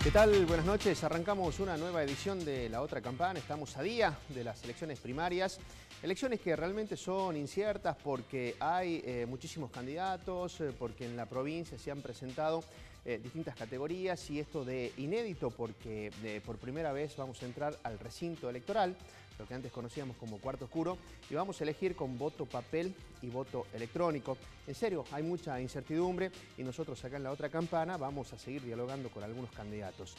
¿Qué tal? Buenas noches. Arrancamos una nueva edición de La Otra Campana. Estamos a día de las elecciones primarias. Elecciones que realmente son inciertas porque hay muchísimos candidatos, porque en la provincia se han presentado distintas categorías y esto de inédito porque por primera vez vamos a entrar al recinto electoral, lo que antes conocíamos como cuarto oscuro, y vamos a elegir con voto papel y voto electrónico. En serio, hay mucha incertidumbre y nosotros acá en La Otra Campana vamos a seguir dialogando con algunos candidatos.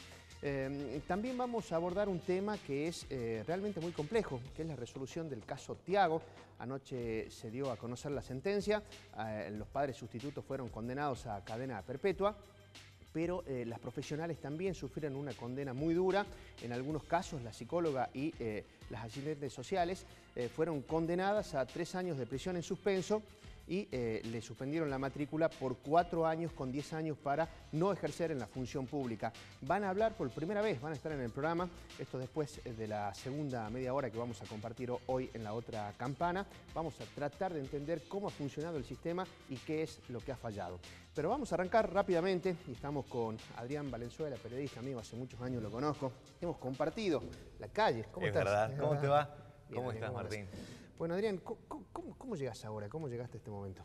También vamos a abordar un tema que es realmente muy complejo, que es la resolución del caso Thiago. Anoche se dio a conocer la sentencia, los padres sustitutos fueron condenados a cadena perpetua. Pero las profesionales también sufrieron una condena muy dura. En algunos casos, la psicóloga y las asistentes sociales fueron condenadas a 3 años de prisión en suspenso y le suspendieron la matrícula por 4 años con 10 años para no ejercer en la función pública. Van a hablar por primera vez, van a estar en el programa, esto después de la segunda media hora que vamos a compartir hoy en La Otra Campana. Vamos a tratar de entender cómo ha funcionado el sistema y qué es lo que ha fallado. Pero vamos a arrancar rápidamente y estamos con Adrián Valenzuela, periodista, amigo, hace muchos años lo conozco. Hemos compartido la calle. ¿Cómo estás? Verdad. ¿Cómo te va? Bien, ¿Cómo estás, Martín? Bueno, Adrián, ¿cómo llegas ahora? ¿Cómo llegaste a este momento?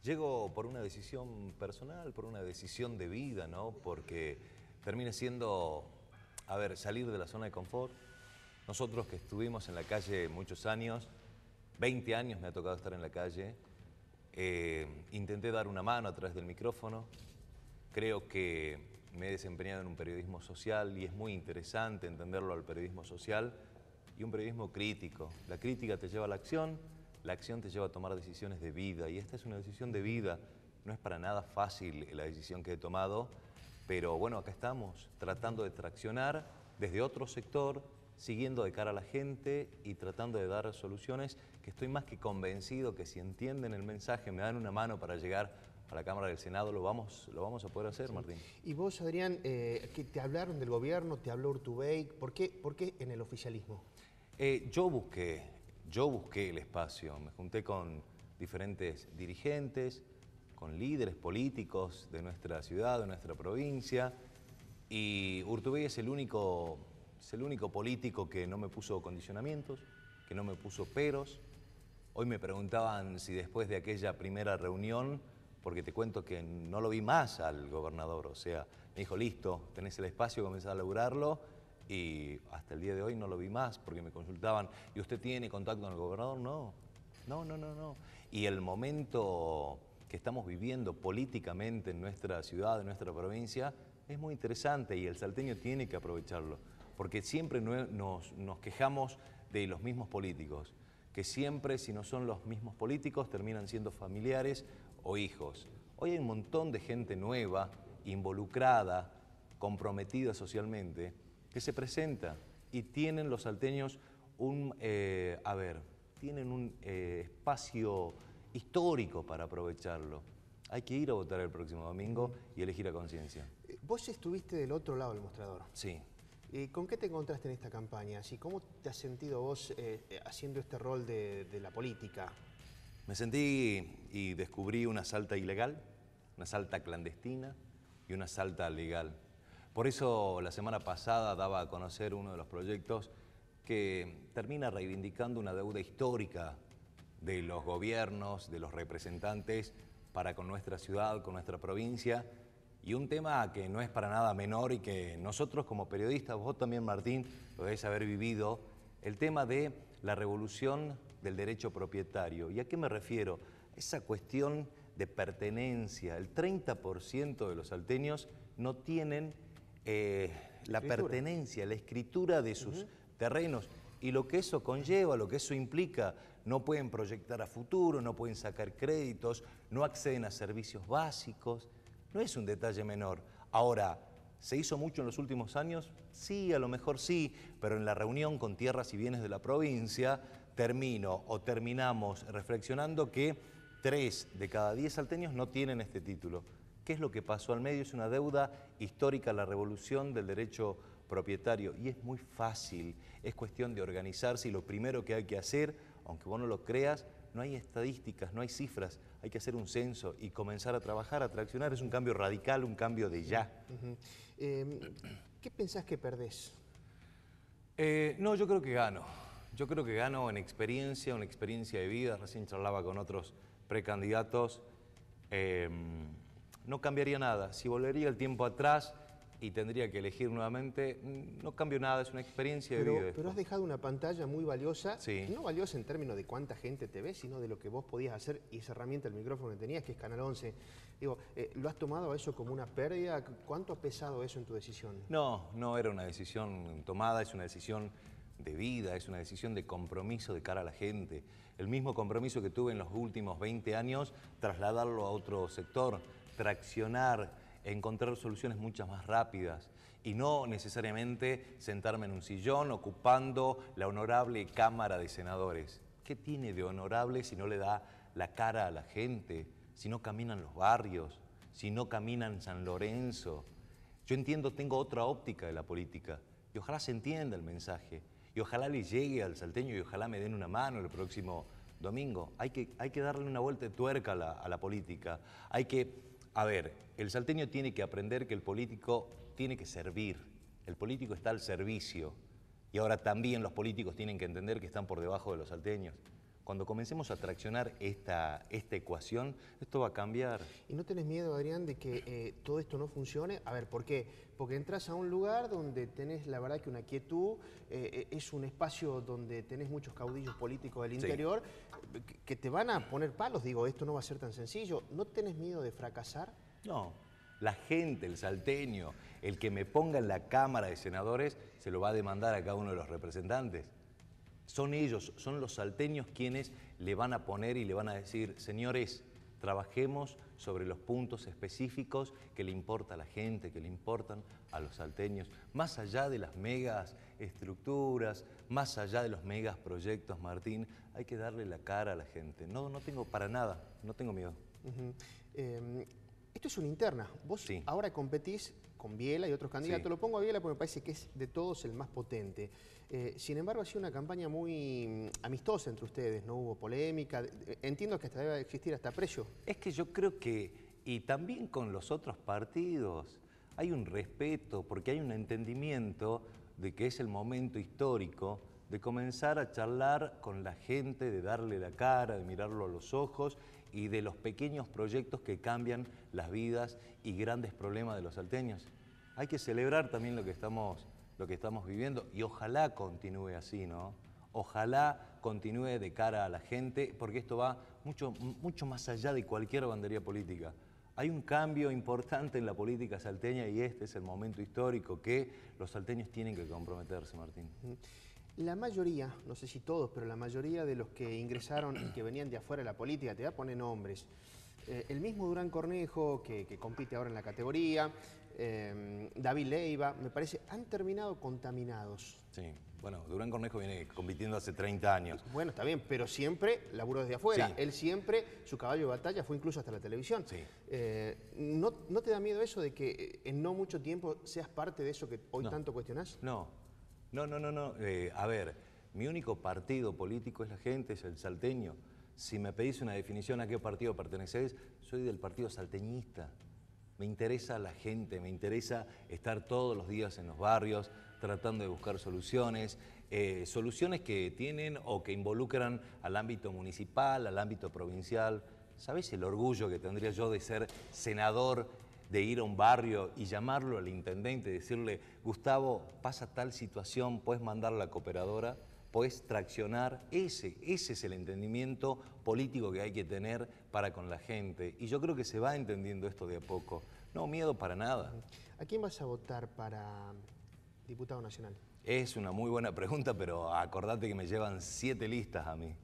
Llego por una decisión personal, por una decisión de vida, ¿no? Porque termina siendo, salir de la zona de confort. Nosotros que estuvimos en la calle muchos años, 20 años me ha tocado estar en la calle, intenté dar una mano a través del micrófono. Creo que me he desempeñado en un periodismo social y es muy interesante entenderlo al periodismo social y un periodismo crítico. La crítica te lleva a la acción te lleva a tomar decisiones de vida y esta es una decisión de vida. No es para nada fácil la decisión que he tomado, pero bueno, acá estamos tratando de traccionar desde otro sector, siguiendo de cara a la gente y tratando de dar soluciones que estoy más que convencido que si entienden el mensaje, me dan una mano para llegar a la Cámara del Senado, lo vamos a poder hacer, sí. Martín. Y vos, Adrián, que te hablaron del gobierno, te habló Urtubey, ¿por qué en el oficialismo? Yo busqué el espacio, me junté con diferentes dirigentes, con líderes políticos de nuestra ciudad, de nuestra provincia, y Urtubey es el único político que no me puso condicionamientos, que no me puso peros. Hoy me preguntaban si después de aquella primera reunión, porque te cuento que no lo vi más al gobernador, o sea, me dijo, listo, tenés el espacio, comenzá a laburarlo, y hasta el día de hoy no lo vi más, porque me consultaban, ¿y usted tiene contacto con el gobernador? No. Y el momento que estamos viviendo políticamente en nuestra ciudad, en nuestra provincia, es muy interesante y el salteño tiene que aprovecharlo, porque siempre nos quejamos de los mismos políticos, que siempre, si no son los mismos políticos, terminan siendo familiares o hijos. Hoy hay un montón de gente nueva, involucrada, comprometida socialmente, que se presenta y tienen los salteños tienen un espacio histórico para aprovecharlo. Hay que ir a votar el próximo domingo y elegir a conciencia. Vos estuviste del otro lado del mostrador. Sí. ¿Con qué te encontraste en esta campaña? Así, ¿cómo te has sentido vos haciendo este rol de la política? Me sentí y descubrí una salta ilegal, una salta clandestina y una salta legal. Por eso la semana pasada daba a conocer uno de los proyectos que termina reivindicando una deuda histórica de los gobiernos, de los representantes para con nuestra ciudad, con nuestra provincia, y un tema que no es para nada menor y que nosotros como periodistas, vos también, Martín, lo debés haber vivido, el tema de la revolución del derecho propietario. ¿Y a qué me refiero? Esa cuestión de pertenencia. El 30% de los salteños no tienen la pertenencia, la escritura de sus terrenos. Y lo que eso conlleva, lo que eso implica, no pueden proyectar a futuro, no pueden sacar créditos, no acceden a servicios básicos. No es un detalle menor. Ahora, ¿se hizo mucho en los últimos años? Sí, a lo mejor sí, pero en la reunión con Tierras y Bienes de la provincia terminamos reflexionando que 3 de cada 10 salteños no tienen este título. ¿Qué es lo que pasó al medio? Es una deuda histórica, la revolución del derecho propietario. Y es muy fácil, es cuestión de organizarse y lo primero que hay que hacer, aunque vos no lo creas, no hay estadísticas, no hay cifras, hay que hacer un censo y comenzar a trabajar, a traccionar. Es un cambio radical, un cambio de ya. ¿Qué pensás que perdés? No, yo creo que gano. Yo creo que gano en experiencia, una experiencia de vida. Recién charlaba con otros precandidatos. No cambiaría nada. Si volvería el tiempo atrás y tendría que elegir nuevamente, no cambio nada, es una experiencia de vida. Pero has dejado una pantalla muy valiosa, Sí. no valiosa en términos de cuánta gente te ve, sino de lo que vos podías hacer y esa herramienta, el micrófono que tenías, que es Canal 11. Digo, ¿lo has tomado eso como una pérdida? ¿Cuánto ha pesado eso en tu decisión? No, no era una decisión tomada, es una decisión de vida, es una decisión de compromiso de cara a la gente. El mismo compromiso que tuve en los últimos 20 años, trasladarlo a otro sector, traccionar, encontrar soluciones muchas más rápidas y no necesariamente sentarme en un sillón ocupando la honorable Cámara de Senadores. ¿Qué tiene de honorable si no le da la cara a la gente, si no caminan los barrios, si no caminan San Lorenzo? Yo entiendo, tengo otra óptica de la política y ojalá se entienda el mensaje y ojalá le llegue al salteño y ojalá me den una mano el próximo domingo. Hay que darle una vuelta de tuerca a la política. A ver, el salteño tiene que aprender que el político tiene que servir. El político está al servicio y ahora también los políticos tienen que entender que están por debajo de los salteños. Cuando comencemos a traccionar esta ecuación, esto va a cambiar. ¿Y no tenés miedo, Adrián, de que todo esto no funcione? A ver, ¿por qué? Porque entras a un lugar donde tenés, la verdad, que una quietud, es un espacio donde tenés muchos caudillos políticos del interior, que te van a poner palos. Digo, esto no va a ser tan sencillo. ¿No tenés miedo de fracasar? No, la gente, el salteño, el que me ponga en la Cámara de Senadores, se lo va a demandar a cada uno de los representantes. Son ellos, son los salteños quienes le van a poner y le van a decir, señores, trabajemos sobre los puntos específicos que le importa a la gente, que le importan a los salteños, más allá de las megas estructuras, más allá de los megas proyectos, Martín, hay que darle la cara a la gente. No tengo para nada, no tengo miedo. Esto es una interna. Vos ahora competís con Biela y otros candidatos. Lo pongo a Biela porque me parece que es de todos el más potente. Sin embargo, ha sido una campaña muy amistosa entre ustedes, no hubo polémica. Entiendo que hasta debe existir hasta aprecio. Es que yo creo que, y también con los otros partidos, hay un respeto, porque hay un entendimiento de que es el momento histórico de comenzar a charlar con la gente, de darle la cara, de mirarlo a los ojos y de los pequeños proyectos que cambian las vidas y grandes problemas de los salteños. Hay que celebrar también lo que estamos viviendo y ojalá continúe así, ¿no? Ojalá continúe de cara a la gente, porque esto va mucho más allá de cualquier bandería política. Hay un cambio importante en la política salteña y este es el momento histórico que los salteños tienen que comprometerse, Martín. La mayoría, no sé si todos, pero la mayoría de los que ingresaron y que venían de afuera de la política, te voy a poner nombres. El mismo Durán Cornejo, que compite ahora en la categoría, David Leiva, me parece, han terminado contaminados. Sí, bueno, Durán Cornejo viene compitiendo hace 30 años. Bueno, está bien, pero siempre laburo desde afuera. Sí. Él siempre, su caballo de batalla fue incluso hasta la televisión. Sí. ¿No te da miedo eso de que en no mucho tiempo seas parte de eso que hoy tanto cuestionás? No. A ver, mi único partido político es la gente, es el salteño. Si me pedís una definición a qué partido pertenecés, soy del partido salteñista. Me interesa la gente, me interesa estar todos los días en los barrios tratando de buscar soluciones, soluciones que tienen o que involucran al ámbito municipal, al ámbito provincial. ¿Sabés el orgullo que tendría yo de ser senador, de ir a un barrio y llamarlo al intendente y decirle, Gustavo, pasa tal situación, puedes mandar a la cooperadora, puedes traccionar? Ese es el entendimiento político que hay que tener para con la gente. Y yo creo que se va entendiendo esto de a poco. No, miedo para nada. ¿A quién vas a votar para diputado nacional? Es una muy buena pregunta, pero acordate que me llevan 7 listas a mí.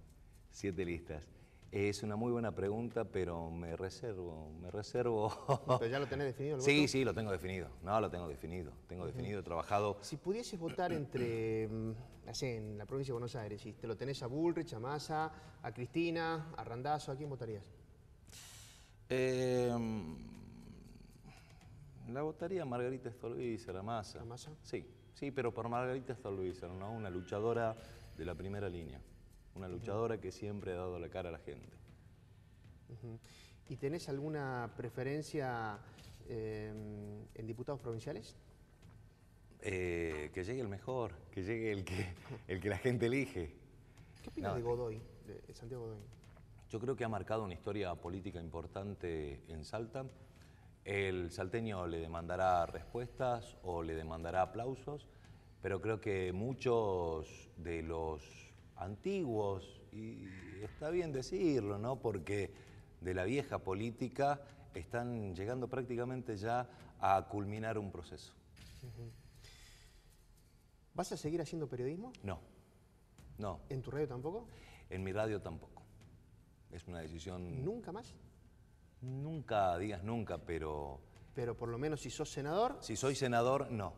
7 listas. Es una muy buena pregunta, pero me reservo. ¿Pero ya lo tenés definido el voto? Sí, lo tengo definido. No, lo tengo definido. Tengo definido, trabajado. Si pudieses votar entre, en la provincia de Buenos Aires, si te lo tenés a Bullrich, a Massa, a Cristina, a Randazzo, ¿a quién votarías? La votaría Margarita Stolbizer, a Massa. ¿A Massa? Sí, pero por Margarita Stolbizer, ¿no? Una luchadora de la primera línea. Una luchadora que siempre ha dado la cara a la gente. ¿Y tenés alguna preferencia en diputados provinciales? Que llegue el mejor, que llegue el que la gente elige. ¿Qué opinas de Godoy, de Santiago Godoy? Yo creo que ha marcado una historia política importante en Salta. El salteño le demandará respuestas o le demandará aplausos, pero creo que muchos de los antiguos, y está bien decirlo, ¿no? Porque de la vieja política están llegando prácticamente ya a culminar un proceso. ¿Vas a seguir haciendo periodismo? No, no. ¿En tu radio tampoco? En mi radio tampoco. Es una decisión... ¿Nunca más? Nunca digas nunca, pero... Pero por lo menos si sos senador... Si soy senador, no.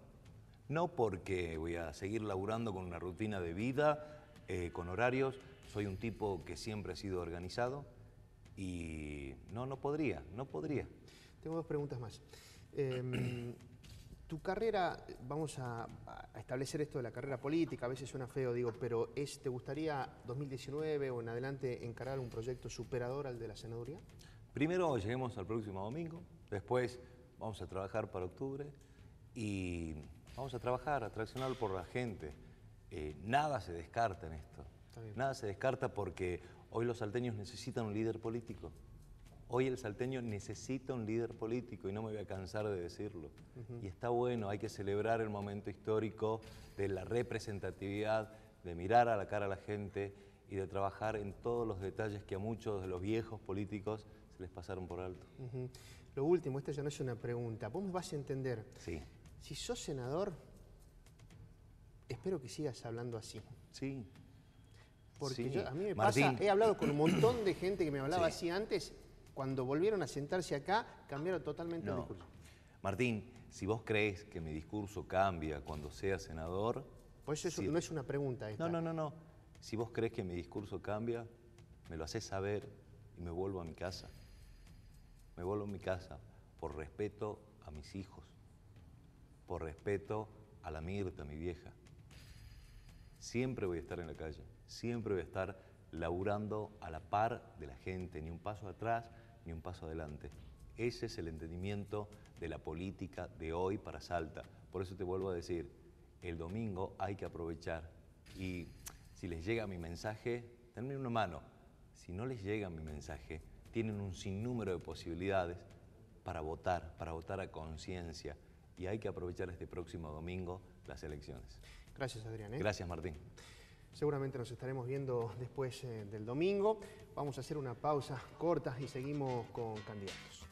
No porque voy a seguir laburando con una rutina de vida, con horarios. Soy un tipo que siempre ha sido organizado y no podría. Tengo dos preguntas más. Tu carrera, vamos a establecer esto de la carrera política, a veces suena feo, digo, pero ¿te gustaría 2019 o en adelante encarar un proyecto superador al de la senaduría? Primero lleguemos al próximo domingo, después vamos a trabajar para octubre y vamos a trabajar, a traccionar por la gente. Nada se descarta en esto, nada se descarta porque hoy los salteños necesitan un líder político. Hoy el salteño necesita un líder político y no me voy a cansar de decirlo. Y está bueno, hay que celebrar el momento histórico de la representatividad, de mirar a la cara a la gente y de trabajar en todos los detalles que a muchos de los viejos políticos se les pasaron por alto. Lo último, esta ya no es una pregunta, vos me vas a entender. Sí. Si sos senador, espero que sigas hablando así. Sí. Porque sí. A mí me Martín. pasa, he hablado con un montón de gente que me hablaba así antes. Cuando volvieron a sentarse acá, cambiaron totalmente el discurso. Martín, si vos crees que mi discurso cambia cuando sea senador... Por eso no es una pregunta esta. No. Si vos crees que mi discurso cambia, me lo haces saber y me vuelvo a mi casa. Me vuelvo a mi casa por respeto a mis hijos, por respeto a la Mirta, mi vieja. Siempre voy a estar en la calle, siempre voy a estar laburando a la par de la gente, ni un paso atrás, ni un paso adelante. Ese es el entendimiento de la política de hoy para Salta. Por eso te vuelvo a decir, el domingo hay que aprovechar y si les llega mi mensaje, denme una mano. Si no les llega mi mensaje, tienen un sinnúmero de posibilidades para votar a conciencia y hay que aprovechar este próximo domingo las elecciones. Gracias, Adrián. Gracias, Martín. Seguramente nos estaremos viendo después del domingo. Vamos a hacer una pausa corta y seguimos con candidatos.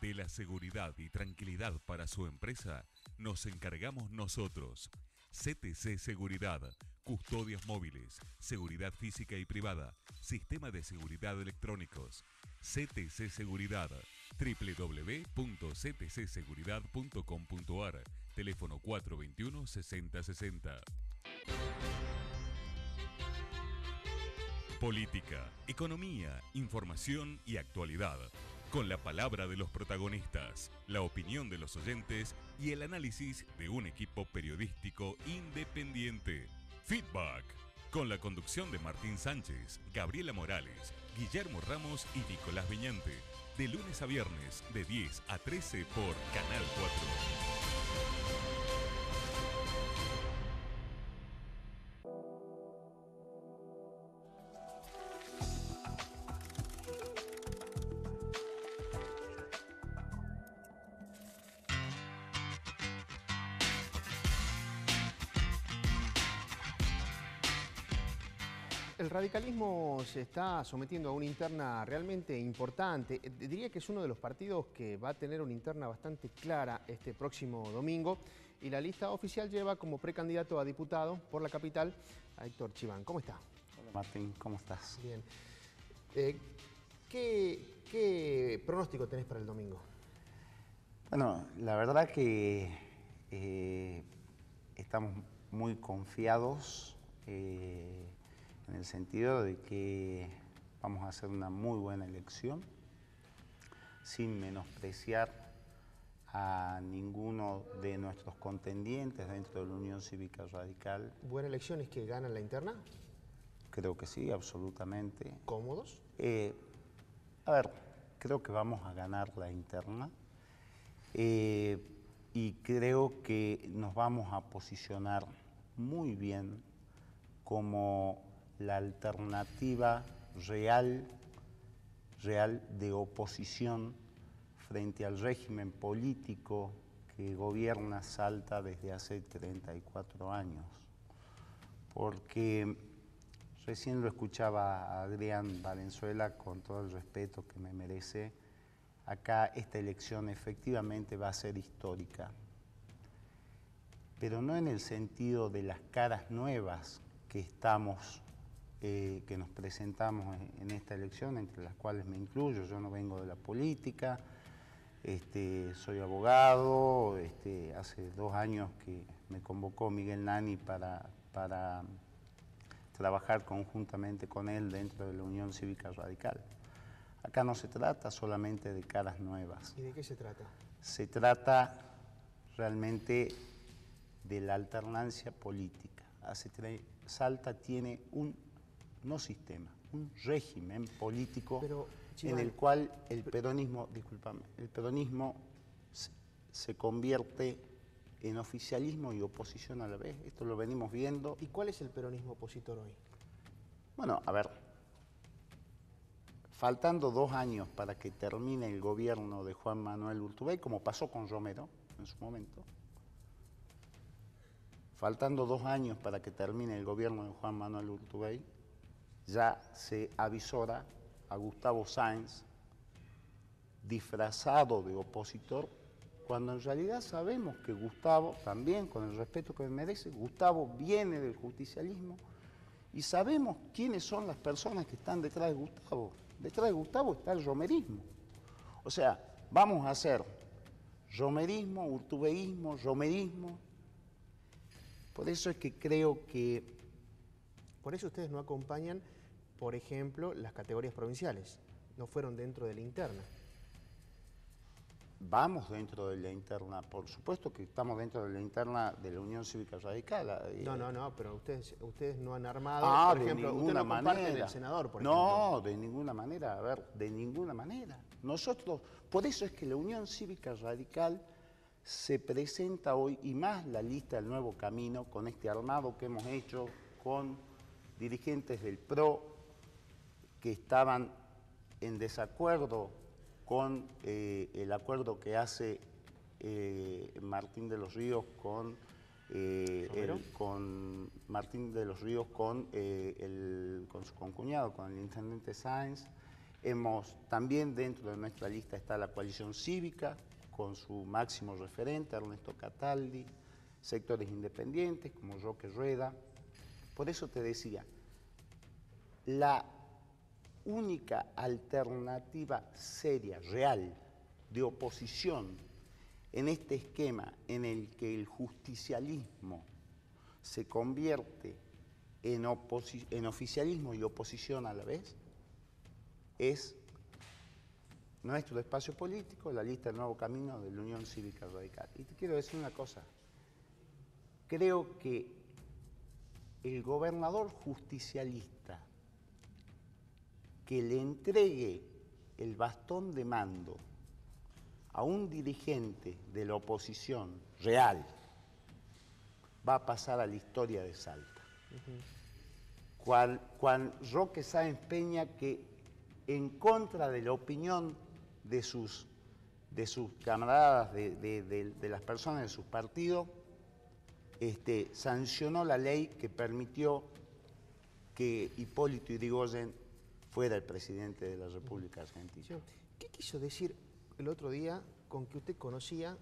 De la seguridad y tranquilidad para su empresa, nos encargamos nosotros. CTC Seguridad, custodias móviles, seguridad física y privada, sistema de seguridad electrónicos. CTC Seguridad, www.ctcseguridad.com.ar, teléfono 421-6060. Política, economía, información y actualidad. Con la palabra de los protagonistas, la opinión de los oyentes y el análisis de un equipo periodístico independiente. Feedback, con la conducción de Martín Sánchez, Gabriela Morales, Guillermo Ramos y Nicolás Viñante. De lunes a viernes, de 10 a 13 por Canal 4. El radicalismo se está sometiendo a una interna realmente importante. Diría que es uno de los partidos que va a tener una interna bastante clara este próximo domingo. Y la lista oficial lleva como precandidato a diputado por la capital a Héctor Chiván. ¿Cómo está? Hola Martín, ¿cómo estás? Bien. ¿Qué pronóstico tenés para el domingo? Bueno, la verdad que estamos muy confiados en en el sentido de que vamos a hacer una muy buena elección, sin menospreciar a ninguno de nuestros contendientes dentro de la Unión Cívica Radical. ¿Buena elección es que ganan la interna? Creo que sí, absolutamente. ¿Cómodos? A ver, creo que vamos a ganar la interna y creo que nos vamos a posicionar muy bien como la alternativa real de oposición frente al régimen político que gobierna Salta desde hace 34 años. Porque recién lo escuchaba a Adrián Valenzuela, con todo el respeto que me merece, acá esta elección efectivamente va a ser histórica, pero no en el sentido de las caras nuevas que que nos presentamos en esta elección, entre las cuales me incluyo. Yo no vengo de la política, soy abogado, hace 2 años que me convocó Miguel Nani para trabajar conjuntamente con él dentro de la Unión Cívica Radical. Acá no se trata solamente de caras nuevas. ¿Y de qué se trata? Se trata realmente de la alternancia política. Salta tiene un régimen político en el cual el peronismo, se convierte en oficialismo y oposición a la vez. Esto lo venimos viendo. ¿Y cuál es el peronismo opositor hoy? Bueno, a ver, faltando 2 años para que termine el gobierno de Juan Manuel Urtubey, como pasó con Romero en su momento, faltando 2 años para que termine el gobierno de Juan Manuel Urtubey, ya se avisora a Gustavo Sáenz disfrazado de opositor, cuando en realidad sabemos que Gustavo, también con el respeto que me merece, Gustavo viene del justicialismo y sabemos quiénes son las personas que están detrás de Gustavo. Detrás de Gustavo está el romerismo. O sea, vamos a hacer romerismo, urtubeísmo, romerismo. Por eso es que creo que... Por eso ustedes no acompañan, por ejemplo, las categorías provinciales. No fueron dentro de la interna. Vamos dentro de la interna, por supuesto que estamos dentro de la interna de la Unión Cívica Radical. No, pero ustedes no han armado, por ejemplo, ustedes no comparten el senador, por ejemplo. No, de ninguna manera, a ver, de ninguna manera. Nosotros, por eso es que la Unión Cívica Radical se presenta hoy, y más la lista del Nuevo Camino, con este armado que hemos hecho con dirigentes del PRO que estaban en desacuerdo con el acuerdo que hace Martín de los Ríos con Martín de los Ríos con su concuñado, con el intendente Sáenz. También dentro de nuestra lista está la coalición cívica, con su máximo referente, Ernesto Cataldi, sectores independientes como Roque Rueda. Por eso te decía, la única alternativa seria, real, de oposición en este esquema en el que el justicialismo se convierte en oficialismo y oposición a la vez, es nuestro espacio político, la lista del Nuevo Camino de la Unión Cívica Radical. Y te quiero decir una cosa, creo que el gobernador justicialista que le entregue el bastón de mando a un dirigente de la oposición real va a pasar a la historia de Salta. Cual Roque Sáenz Peña, que en contra de la opinión de sus camaradas, de las personas de sus partidos, sancionó la ley que permitió que Hipólito Yrigoyen fuera el presidente de la República Argentina. ¿Qué quiso decir el otro día con que usted conocía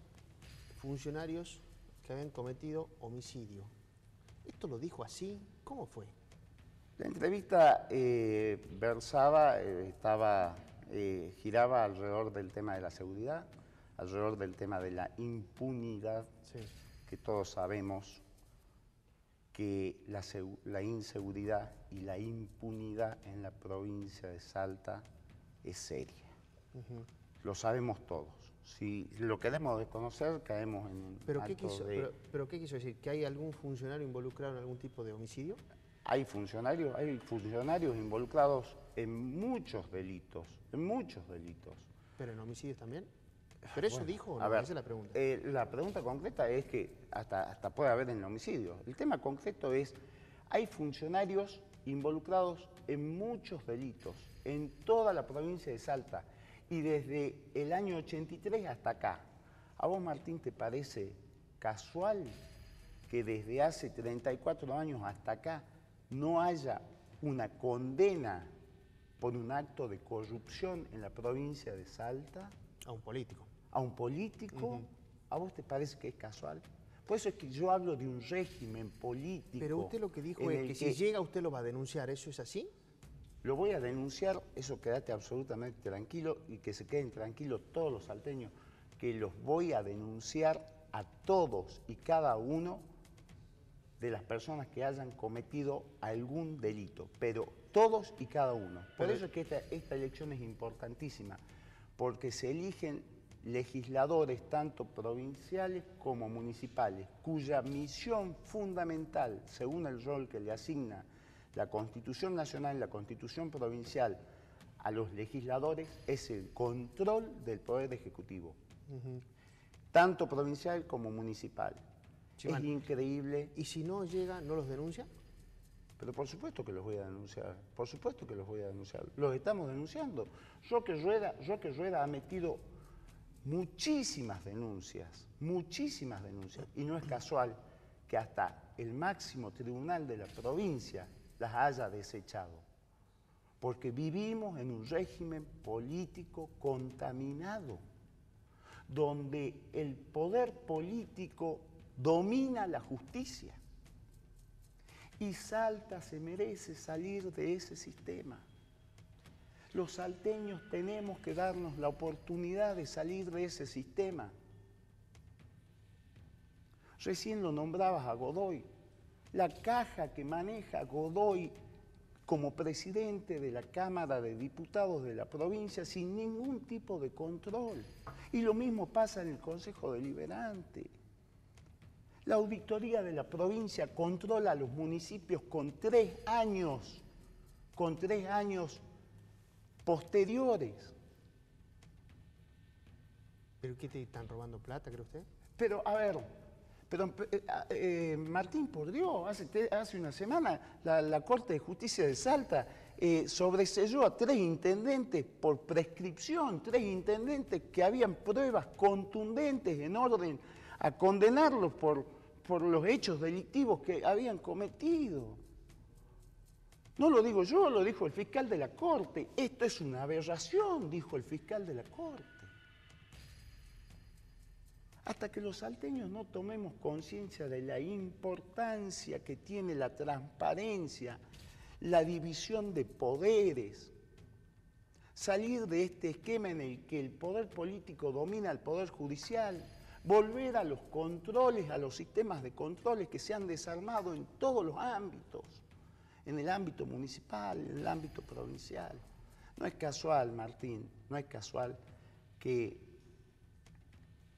funcionarios que habían cometido homicidio? ¿Esto lo dijo así? ¿Cómo fue? La entrevista giraba alrededor del tema de la seguridad, alrededor del tema de la impunidad, sí, que todos sabemos que la inseguridad y la impunidad en la provincia de Salta es seria. Lo sabemos todos. Si lo queremos desconocer, caemos en un ¿Pero acto ¿Pero qué quiso decir? ¿Que hay algún funcionario involucrado en algún tipo de homicidio? Hay funcionarios involucrados en muchos delitos, ¿Pero en homicidios también? ¿Pero eso dijo o no? A ver, Esa es la pregunta. La pregunta concreta es que hasta puede haber en homicidio. El tema concreto es, hay funcionarios involucrados en muchos delitos, en toda la provincia de Salta, y desde el año 83 hasta acá. ¿A vos, Martín, te parece casual que desde hace 34 años hasta acá no haya una condena por un acto de corrupción en la provincia de Salta? A un político. ¿A un político? ¿A vos te parece que es casual? Por eso es que yo hablo de un régimen político. Pero usted lo que dijo es que si llega usted lo va a denunciar, ¿eso es así? Lo voy a denunciar, eso quédate absolutamente tranquilo y que se queden tranquilos todos los salteños, que los voy a denunciar a todos y cada uno de las personas que hayan cometido algún delito, pero todos y cada uno. Por eso es que esta elección es importantísima, porque se eligen legisladores tanto provinciales como municipales, cuya misión fundamental, según el rol que le asigna la Constitución Nacional y la Constitución Provincial a los legisladores, es el control del Poder Ejecutivo, tanto provincial como municipal. Sí, es increíble. ¿Y si no llega, no los denuncia? Pero por supuesto que los voy a denunciar, por supuesto que los voy a denunciar. Los estamos denunciando. Roque Rueda ha metido muchísimas denuncias, y no es casual que hasta el máximo tribunal de la provincia las haya desechado, porque vivimos en un régimen político contaminado, donde el poder político domina la justicia. Y Salta se merece salir de ese sistema. Los salteños tenemos que darnos la oportunidad de salir de ese sistema. Recién lo nombrabas a Godoy. La caja que maneja Godoy como presidente de la Cámara de Diputados de la provincia sin ningún tipo de control. Y lo mismo pasa en el Consejo Deliberante. La auditoría de la provincia controla a los municipios con 3 años posteriores. ¿Pero qué te están robando plata, cree usted? Pero, a ver, Martín, por Dios, hace una semana la Corte de Justicia de Salta sobreseyó a 3 intendentes por prescripción, 3 intendentes que habían pruebas contundentes en orden a condenarlos por los hechos delictivos que habían cometido. No lo digo yo, lo dijo el fiscal de la Corte. Esto es una aberración, dijo el fiscal de la Corte. Hasta que los salteños no tomemos conciencia de la importancia que tiene la transparencia, la división de poderes, salir de este esquema en el que el poder político domina al poder judicial, volver a los controles, a los sistemas de controles que se han desarmado en todos los ámbitos, en el ámbito municipal, en el ámbito provincial. No es casual, Martín, no es casual que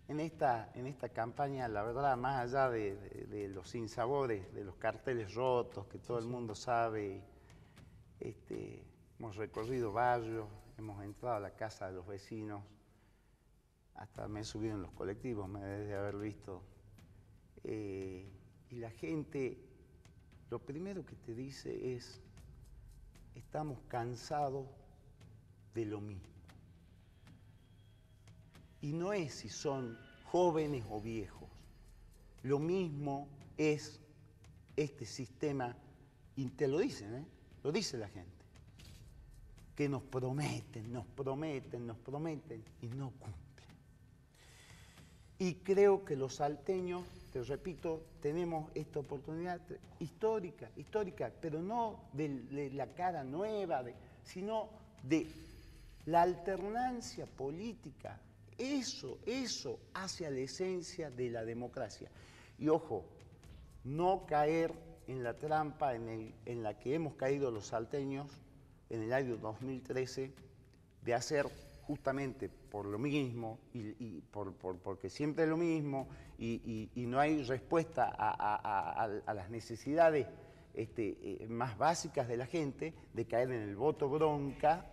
en esta campaña, la verdad, más allá de los sinsabores, de los carteles rotos, que todo el mundo sabe, hemos recorrido barrios, hemos entrado a la casa de los vecinos, hasta me he subido en los colectivos, me debes de haber visto. Y la gente, lo primero que te dice es, estamos cansados de lo mismo. Y no es si son jóvenes o viejos. Lo mismo es este sistema, y te lo dicen, lo dice la gente, que nos prometen y no cumplen. Y creo que los salteños, te repito, tenemos esta oportunidad histórica, pero no de la cara nueva, sino de la alternancia política. Eso hacia la esencia de la democracia. Y ojo, no caer en la trampa en la que hemos caído los salteños en el año 2013 de hacer justamente por lo mismo porque siempre es lo mismo y no hay respuesta a las necesidades más básicas de la gente, de caer en el voto bronca,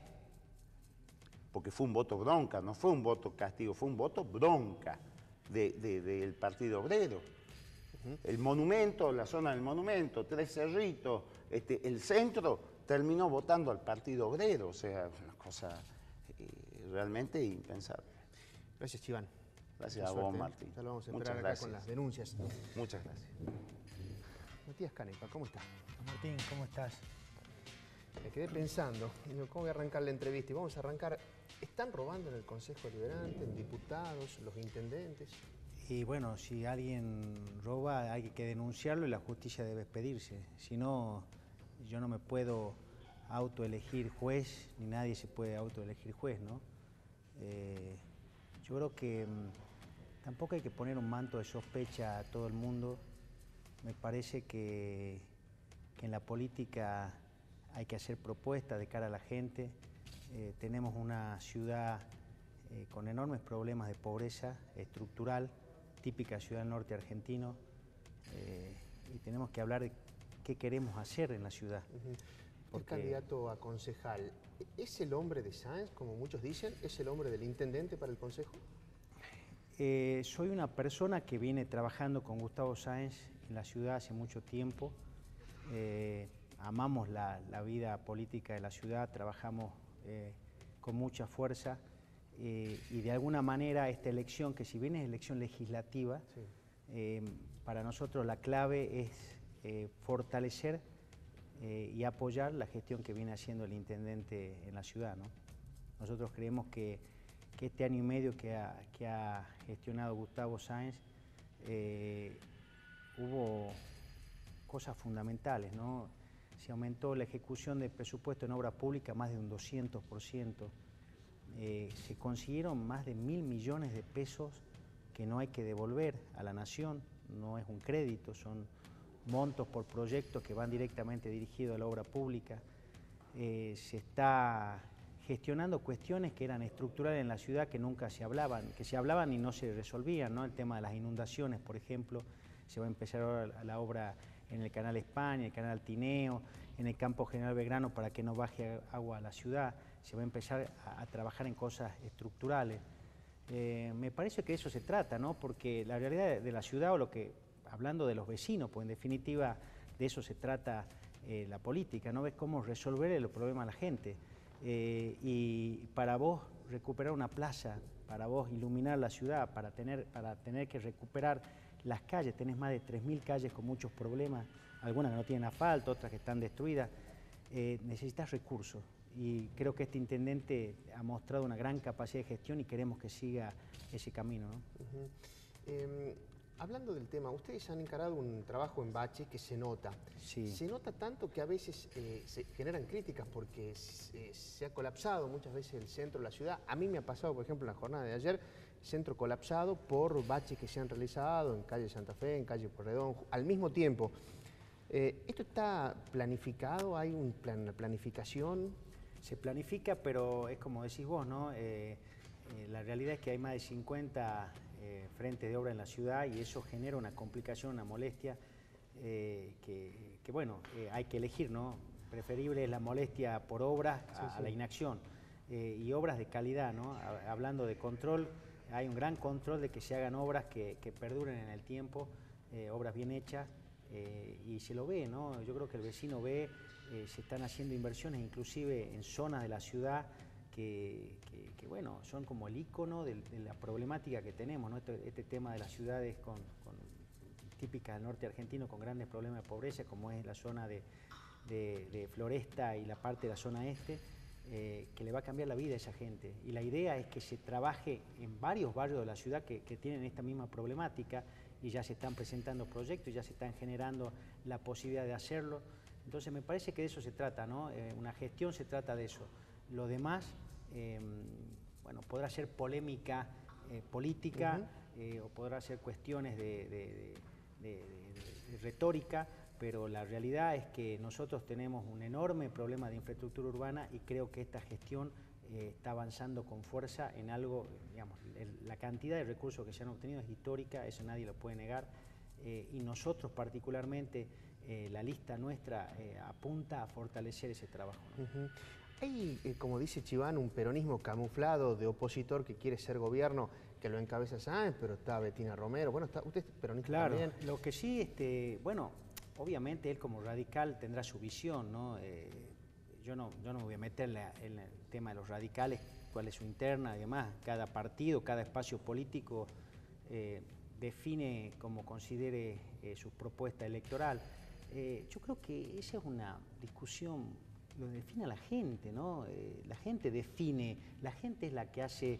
porque fue un voto bronca, no fue un voto castigo, fue un voto bronca del Partido Obrero. El monumento, la zona del monumento, Tres Cerritos, el centro terminó votando al Partido Obrero, o sea, una cosa realmente impensable. Gracias, Chiván. Gracias a vos, Martín. Ya lo vamos a esperar Muchas acá gracias. con las denuncias. Muchas gracias. Matías Canepa, ¿cómo está? Martín, ¿cómo estás? Me quedé pensando, digo, ¿cómo voy a arrancar la entrevista? Y vamos a arrancar, ¿están robando en el Consejo Deliberante, en diputados, los intendentes? Y bueno, si alguien roba hay que denunciarlo y la justicia debe expedirse. Si no, yo no me puedo autoelegir juez, ni nadie se puede autoelegir juez, ¿no? Yo creo que tampoco hay que poner un manto de sospecha a todo el mundo. Me parece que en la política hay que hacer propuestas de cara a la gente. Tenemos una ciudad con enormes problemas de pobreza estructural, típica ciudad del norte argentino, y tenemos que hablar de qué queremos hacer en la ciudad. El candidato a concejal, ¿es el hombre de Sáenz, como muchos dicen? ¿Es el hombre del intendente para el Consejo? Soy una persona que viene trabajando con Gustavo Sáenz en la ciudad hace mucho tiempo. Amamos la vida política de la ciudad, trabajamos con mucha fuerza y de alguna manera esta elección, que si bien es elección legislativa, sí, para nosotros la clave es fortalecer y apoyar la gestión que viene haciendo el intendente en la ciudad, ¿no? Nosotros creemos que este año y medio que ha gestionado Gustavo Sáenz hubo cosas fundamentales, ¿no? Se aumentó la ejecución de presupuesto en obra pública más de un 200%. Se consiguieron más de 1.000 millones de pesos que no hay que devolver a la nación, no es un crédito, son montos por proyecto que van directamente dirigidos a la obra pública. Se está gestionando cuestiones que eran estructurales en la ciudad que nunca se hablaban, que se hablaban y no se resolvían, ¿no? El tema de las inundaciones, por ejemplo, se va a empezar ahora la obra en el Canal España, el Canal Tineo, en el Campo General Belgrano para que no baje agua a la ciudad, se va a empezar a trabajar en cosas estructurales. Me parece que de eso se trata, ¿no? Porque la realidad de la ciudad, o lo que, hablando de los vecinos, pues en definitiva de eso se trata la política, ¿no? Es cómo resolver el problema a la gente. Y para vos recuperar una plaza, para vos iluminar la ciudad, para tener que recuperar las calles, tenés más de 3.000 calles con muchos problemas, algunas que no tienen asfalto, otras que están destruidas, necesitas recursos. Y creo que este intendente ha mostrado una gran capacidad de gestión y queremos que siga ese camino, ¿no? Hablando del tema, ustedes han encarado un trabajo en baches que se nota. Sí. Se nota tanto que a veces se generan críticas porque se ha colapsado muchas veces el centro de la ciudad. A mí me ha pasado, por ejemplo, en la jornada de ayer, centro colapsado por baches que se han realizado en calle Santa Fe, en calle Porredón, al mismo tiempo. ¿Esto está planificado? ¿Hay una planificación? Se planifica, pero es como decís vos, ¿no? La realidad es que hay más de 50 frentes de obra en la ciudad y eso genera una complicación, una molestia que bueno, hay que elegir, ¿no? Preferible es la molestia por obras a la inacción y obras de calidad, ¿no? Hablando de control, hay un gran control de que se hagan obras que perduren en el tiempo, obras bien hechas y se lo ve, ¿no? Yo creo que el vecino ve, se están haciendo inversiones inclusive en zonas de la ciudad que bueno, son como el ícono de la problemática que tenemos, ¿no? Este tema de las ciudades típicas del norte argentino con grandes problemas de pobreza, como es la zona de Floresta y la parte de la zona este, que le va a cambiar la vida a esa gente. Y la idea es que se trabaje en varios barrios de la ciudad que tienen esta misma problemática y ya se están presentando proyectos, ya se están generando la posibilidad de hacerlo. Entonces me parece que de eso se trata, ¿no? Una gestión se trata de eso. Lo demás, bueno, podrá ser polémica política o podrá ser cuestiones de retórica, pero la realidad es que nosotros tenemos un enorme problema de infraestructura urbana y creo que esta gestión está avanzando con fuerza en algo, digamos, la cantidad de recursos que se han obtenido es histórica, eso nadie lo puede negar, y nosotros particularmente, la lista nuestra apunta a fortalecer ese trabajo, ¿no? Hay, como dice Chiván, un peronismo camuflado de opositor que quiere ser gobierno, que lo encabeza Sáenz, pero está Betina Romero, bueno, usted es peronista también. Claro, lo que sí, bueno, obviamente él como radical tendrá su visión, ¿no? Yo no me voy a meter en el tema de los radicales, cuál es su interna y demás. Cada partido, cada espacio político define como considere su propuesta electoral. Yo creo que esa es una discusión, lo define la gente, ¿no? La gente define, la gente es la que hace,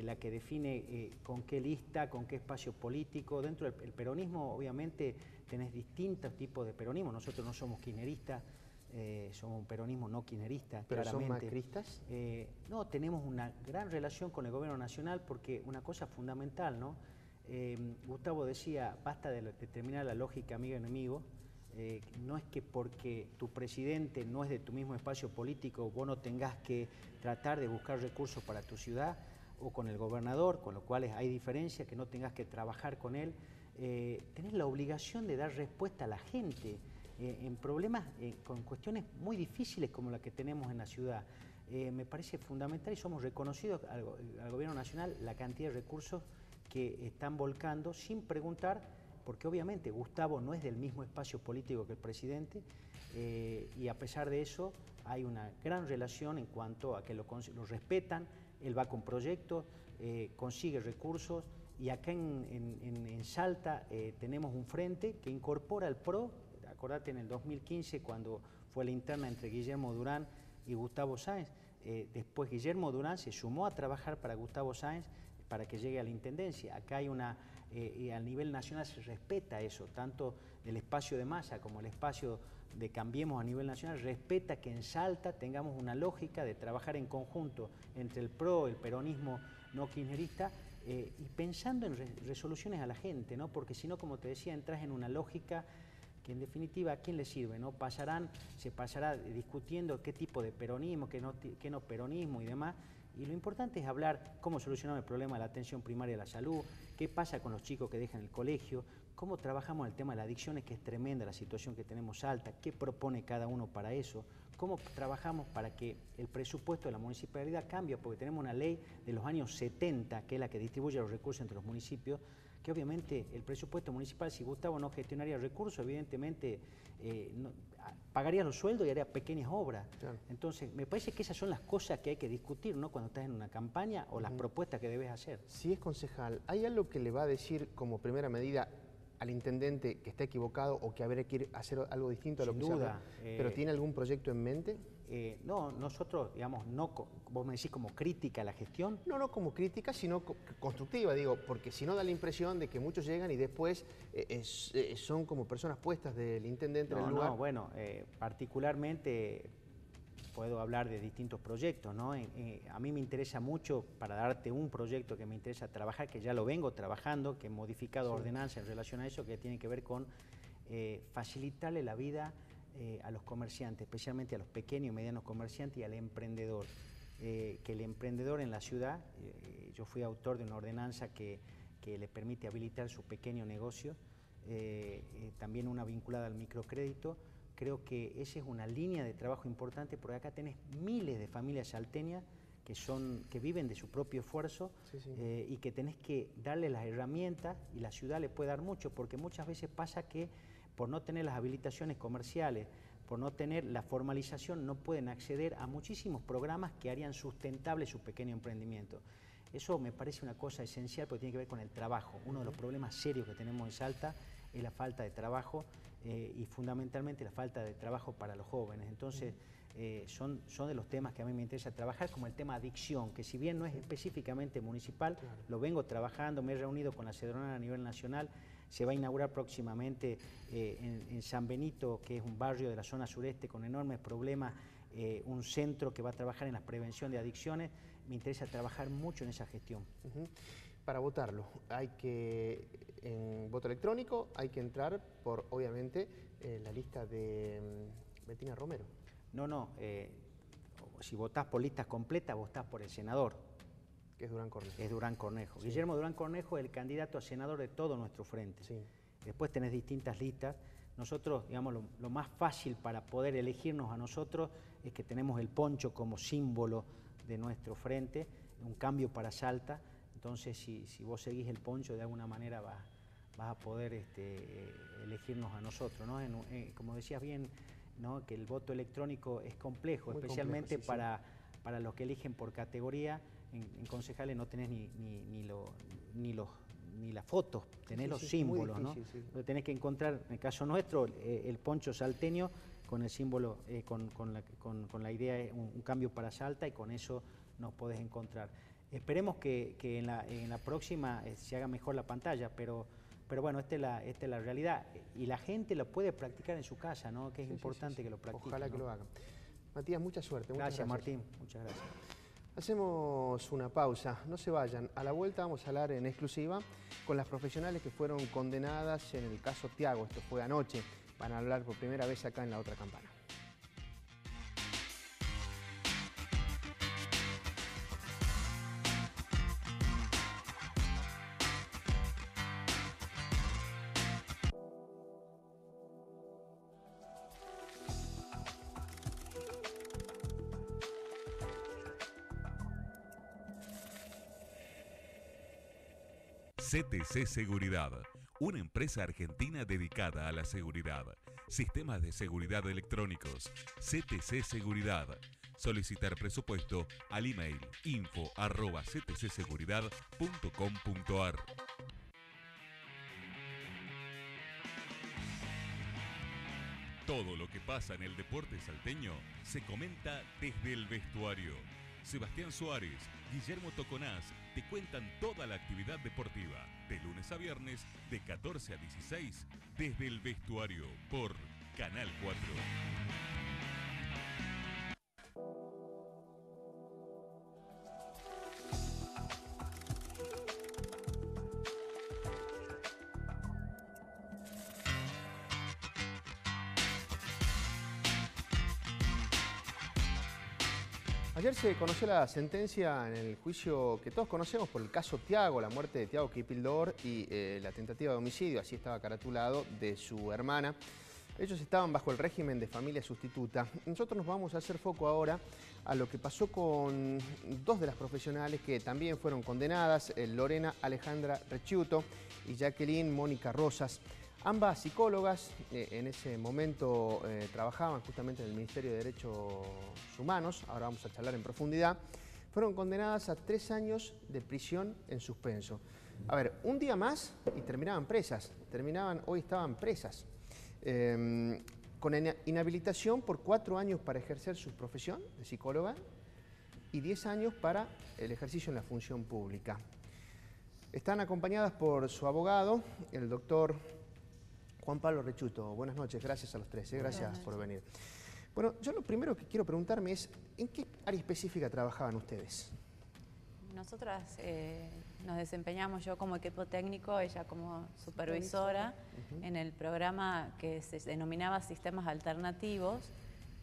la que define con qué lista, con qué espacio político. Dentro del peronismo, obviamente, tenés distintos tipos de peronismo. Nosotros no somos kirchneristas. Somos un peronismo no kirchnerista, ¿Pero claramente. son macristas? No, tenemos una gran relación con el gobierno nacional porque una cosa fundamental, ¿no? Gustavo decía, basta de determinar la lógica amigo-enemigo. No es que porque tu presidente no es de tu mismo espacio político, vos no tengas que tratar de buscar recursos para tu ciudad, o con el gobernador, con lo cual hay diferencia, que no tengas que trabajar con él. Tenés la obligación de dar respuesta a la gente en problemas, con cuestiones muy difíciles como la que tenemos en la ciudad. Me parece fundamental y somos reconocidos al gobierno nacional la cantidad de recursos que están volcando sin preguntar, porque obviamente Gustavo no es del mismo espacio político que el presidente, y a pesar de eso hay una gran relación en cuanto a que lo respetan, él va con proyectos, consigue recursos, y acá en Salta tenemos un frente que incorpora al PRO. Acordate en el 2015 cuando fue la interna entre Guillermo Durán y Gustavo Sáenz, después Guillermo Durán se sumó a trabajar para Gustavo Sáenz para que llegue a la intendencia. Acá hay a nivel nacional se respeta eso, tanto el espacio de Massa como el espacio de Cambiemos a nivel nacional, respeta que en Salta tengamos una lógica de trabajar en conjunto entre el PRO, el peronismo no kirchnerista, y pensando en resoluciones a la gente, ¿no? Porque si no, como te decía, entras en una lógica que en definitiva, ¿a quién le sirve? ¿No? Se pasará discutiendo qué tipo de peronismo, qué no peronismo y demás. Y lo importante es hablar cómo solucionamos el problema de la atención primaria de la salud, qué pasa con los chicos que dejan el colegio, cómo trabajamos el tema de las adicciones, que es tremenda la situación que tenemos alta, qué propone cada uno para eso, cómo trabajamos para que el presupuesto de la municipalidad cambie, porque tenemos una ley de los años 70, que es la que distribuye los recursos entre los municipios, que obviamente el presupuesto municipal, si Gustavo no gestionaría recursos, evidentemente pagaría los sueldos y haría pequeñas obras. Claro. Entonces, me parece que esas son las cosas que hay que discutir, ¿no? Cuando estás en una campaña, o las propuestas que debes hacer. Si es concejal, ¿hay algo que le va a decir como primera medida al intendente que está equivocado o que habría que hacer algo distinto a lo que se hace? ¿Pero tiene algún proyecto en mente? No, nosotros, digamos, vos me decís como crítica a la gestión. No como crítica, sino constructiva, digo, porque si no da la impresión de que muchos llegan y después son como personas puestas del intendente en el lugar. No, bueno, particularmente puedo hablar de distintos proyectos, ¿no? A mí me interesa mucho, para darte un proyecto que me interesa trabajar, que ya lo vengo trabajando, que he modificado ordenanza en relación a eso, que tiene que ver con facilitarle la vida a los comerciantes, especialmente a los pequeños y medianos comerciantes y al emprendedor. Que el emprendedor en la ciudad, yo fui autor de una ordenanza que le permite habilitar su pequeño negocio, también una vinculada al microcrédito. Creo que esa es una línea de trabajo importante, porque acá tenés miles de familias salteñas que viven de su propio esfuerzo, y que tenés que darle las herramientas, y la ciudad le puede dar mucho, porque muchas veces pasa que por no tener las habilitaciones comerciales, por no tener la formalización, no pueden acceder a muchísimos programas que harían sustentable su pequeño emprendimiento. Eso me parece una cosa esencial porque tiene que ver con el trabajo. Uno de los problemas serios que tenemos en Salta es la falta de trabajo, y fundamentalmente la falta de trabajo para los jóvenes. Entonces, son de los temas que a mí me interesa trabajar, como el tema adicción, que si bien no es específicamente municipal, lo vengo trabajando, me he reunido con la Cedronal a nivel nacional. Se va a inaugurar próximamente en San Benito, que es un barrio de la zona sureste con enormes problemas, un centro que va a trabajar en la prevención de adicciones. me interesa trabajar mucho en esa gestión. Para votarlo, en voto electrónico hay que entrar por, obviamente, la lista de Bettina Romero. No, si votás por listas completas, votás por el senador. Que es Durán Cornejo. Es Durán Cornejo. Sí. Guillermo Durán Cornejo es el candidato a senador de todo nuestro frente. Sí. Después tenés distintas listas. Nosotros, digamos, lo más fácil para poder elegirnos a nosotros es que tenemos el poncho como símbolo de nuestro frente, un cambio para Salta. Entonces, si vos seguís el poncho, de alguna manera vas a poder elegirnos a nosotros, ¿no? Como decías bien, ¿no? Que el voto electrónico es complejo, muy especialmente complejo, sí, para los que eligen por categoría. En concejales no tenés ni las fotos, tenés los símbolos, difícil, ¿no? Sí. Tenés que encontrar, en el caso nuestro, el poncho salteño con el símbolo, con la idea, un cambio para Salta, y con eso nos podés encontrar. Esperemos que en la próxima se haga mejor la pantalla, pero bueno, esta es la realidad, y la gente lo puede practicar en su casa, ¿no? Que es importante que lo practiquen. Ojalá que lo hagan. Matías, mucha suerte. Gracias, Martín. Muchas gracias. Hacemos una pausa, no se vayan. A la vuelta vamos a hablar en exclusiva con las profesionales que fueron condenadas en el caso Tiago. Esto fue anoche. Van a hablar por primera vez acá en La Otra Campana. CTC Seguridad, una empresa argentina dedicada a la seguridad. Sistemas de seguridad electrónicos. CTC Seguridad. Solicitar presupuesto al email info@ctcseguridad.com.ar. Todo lo que pasa en el deporte salteño se comenta desde el vestuario. Sebastián Suárez, Guillermo Toconás te cuentan toda la actividad deportiva, de lunes a viernes, de 14 a 16, desde el vestuario, por Canal 4. Ayer se conoció la sentencia en el juicio que todos conocemos por el caso Tiago, la muerte de Tiago Kipildor y la tentativa de homicidio, así estaba caratulado, de su hermana. Ellos estaban bajo el régimen de familia sustituta. Nosotros nos vamos a hacer foco ahora a lo que pasó con dos de las profesionales que también fueron condenadas, Lorena Alejandra Recciuto y Jacqueline Mónica Rosas. Ambas psicólogas en ese momento trabajaban justamente en el Ministerio de Derechos Humanos, ahora vamos a charlar en profundidad. Fueron condenadas a 3 años de prisión en suspenso. A ver, un día más y terminaban presas, hoy estaban presas, con inhabilitación por 4 años para ejercer su profesión de psicóloga y 10 años para el ejercicio en la función pública. Están acompañadas por su abogado, el doctor Juan Pablo Recciuto. Buenas noches, gracias a los tres, gracias por venir. Bueno, yo lo primero que quiero preguntarme es, ¿en qué área específica trabajaban ustedes? Nosotras nos desempeñamos, yo como equipo técnico, ella como supervisora, en el programa que se denominaba Sistemas Alternativos,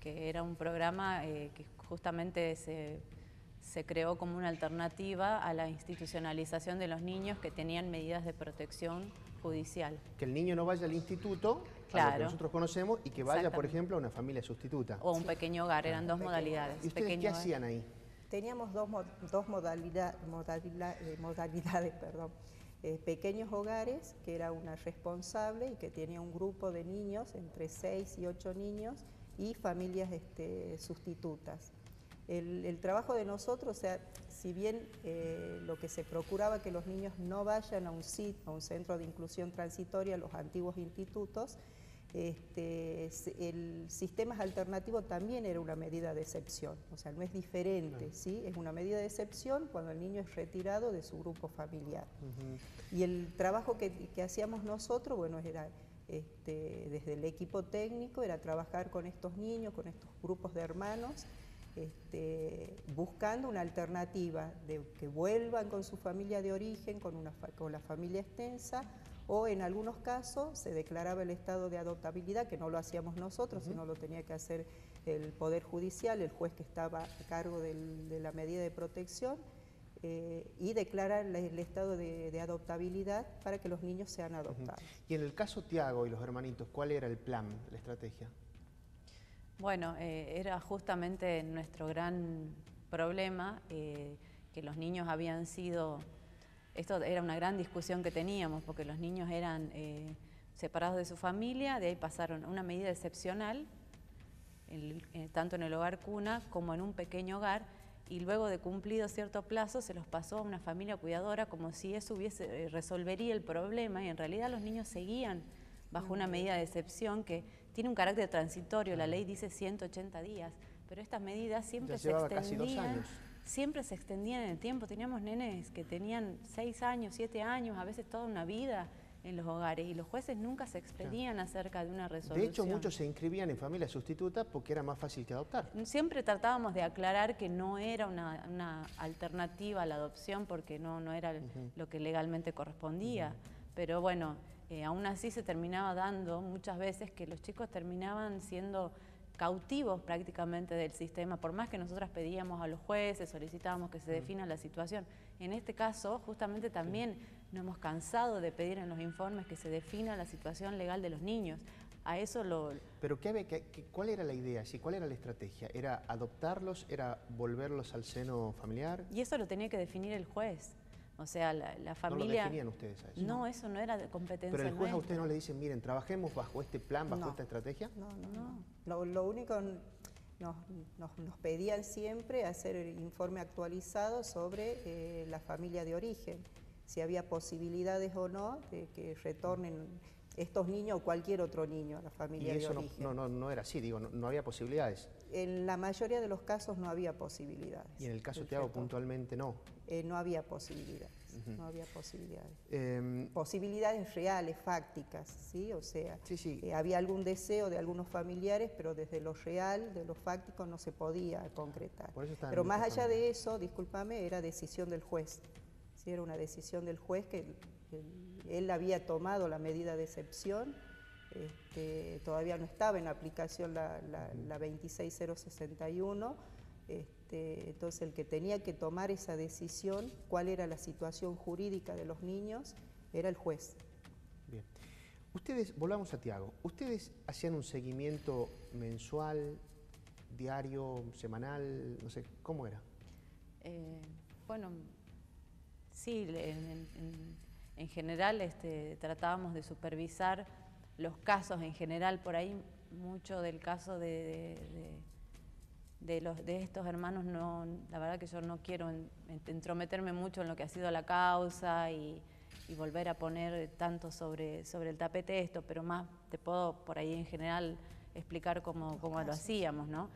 que era un programa que justamente se creó como una alternativa a la institucionalización de los niños que tenían medidas de protección judicial. Que el niño no vaya al instituto, claro, a lo que nosotros conocemos, y que vaya, por ejemplo, a una familia sustituta. O un pequeño hogar, eran dos modalidades. ¿Y ustedes qué hacían ahí? Teníamos dos modalidades. Pequeños hogares, que era una responsable y que tenía un grupo de niños, entre 6 y 8 niños, y familias sustitutas. El trabajo de nosotros, o sea, si bien lo que se procuraba que los niños no vayan a un CIT, a un centro de inclusión transitoria, los antiguos institutos, el sistema alternativo también era una medida de excepción, o sea, no es diferente, ¿sí? Es una medida de excepción cuando el niño es retirado de su grupo familiar. Y el trabajo que hacíamos nosotros, bueno, era desde el equipo técnico, era trabajar con estos niños, con estos grupos de hermanos, buscando una alternativa de que vuelvan con su familia de origen, con la familia extensa, o en algunos casos se declaraba el estado de adoptabilidad, que no lo hacíamos nosotros, sino lo tenía que hacer el Poder Judicial, el juez que estaba a cargo de la medida de protección, y declarar el estado de adoptabilidad para que los niños sean adoptados. Y en el caso Tiago y los hermanitos, ¿cuál era el plan, la estrategia? Bueno, era justamente nuestro gran problema, que los niños habían sido... Esto era una gran discusión que teníamos, porque los niños eran separados de su familia, de ahí pasaron a una medida excepcional, tanto en el hogar cuna como en un pequeño hogar, y luego de cumplido cierto plazo se los pasó a una familia cuidadora como si eso resolvería el problema, y en realidad los niños seguían bajo una medida de excepción que tiene un carácter transitorio. La ley dice 180 días, pero estas medidas siempre se extendían. Casi 2 años. Siempre se extendían en el tiempo. Teníamos nenes que tenían 6 años, 7 años, a veces toda una vida en los hogares, y los jueces nunca se expedían acerca de una resolución. De hecho, muchos se inscribían en familias sustitutas porque era más fácil que adoptar. Siempre tratábamos de aclarar que no era una alternativa a la adopción, porque no era lo que legalmente correspondía. Pero bueno, aún así se terminaba dando muchas veces que los chicos terminaban siendo cautivos prácticamente del sistema, por más que nosotras pedíamos a los jueces, solicitábamos que se defina la situación. En este caso, justamente también nos hemos cansado de pedir en los informes que se defina la situación legal de los niños. A eso lo... ¿Pero cuál era la idea? ¿Cuál era la estrategia? ¿Era adoptarlos? ¿Era volverlos al seno familiar? Y eso lo tenía que definir el juez. O sea, la familia... ¿No lo definían ustedes a eso? No, eso no era de competencia ¿Pero el juez nuestra. a ustedes no le dicen, miren, trabajemos bajo este plan, bajo esta estrategia? No. Lo único, nos pedían siempre hacer el informe actualizado sobre la familia de origen, si había posibilidades o no de que retornen estos niños o cualquier otro niño a la familia de origen. Y eso no era así, digo, no había posibilidades. En la mayoría de los casos no había posibilidades. Y en el caso de Tiago puntualmente no. No había posibilidades, no había posibilidades. Posibilidades reales, fácticas, ¿sí? O sea, había algún deseo de algunos familiares, pero desde lo real, de lo fáctico, no se podía concretar. Pero más allá de eso, discúlpame, era decisión del juez. Sí, era una decisión del juez que él había tomado la medida de excepción. Todavía no estaba en aplicación la 26061. Entonces el que tenía que tomar esa decisión, cuál era la situación jurídica de los niños, era el juez. Bien. Volvamos a Tiago, ¿ustedes hacían un seguimiento mensual, diario, semanal, no sé, cómo era? Bueno, sí, en general tratábamos de supervisar los casos en general. Por ahí mucho del caso de estos hermanos, la verdad que yo no quiero entrometerme mucho en lo que ha sido la causa y volver a poner tanto sobre el tapete esto, pero más te puedo por ahí en general explicar cómo lo hacíamos, ¿no?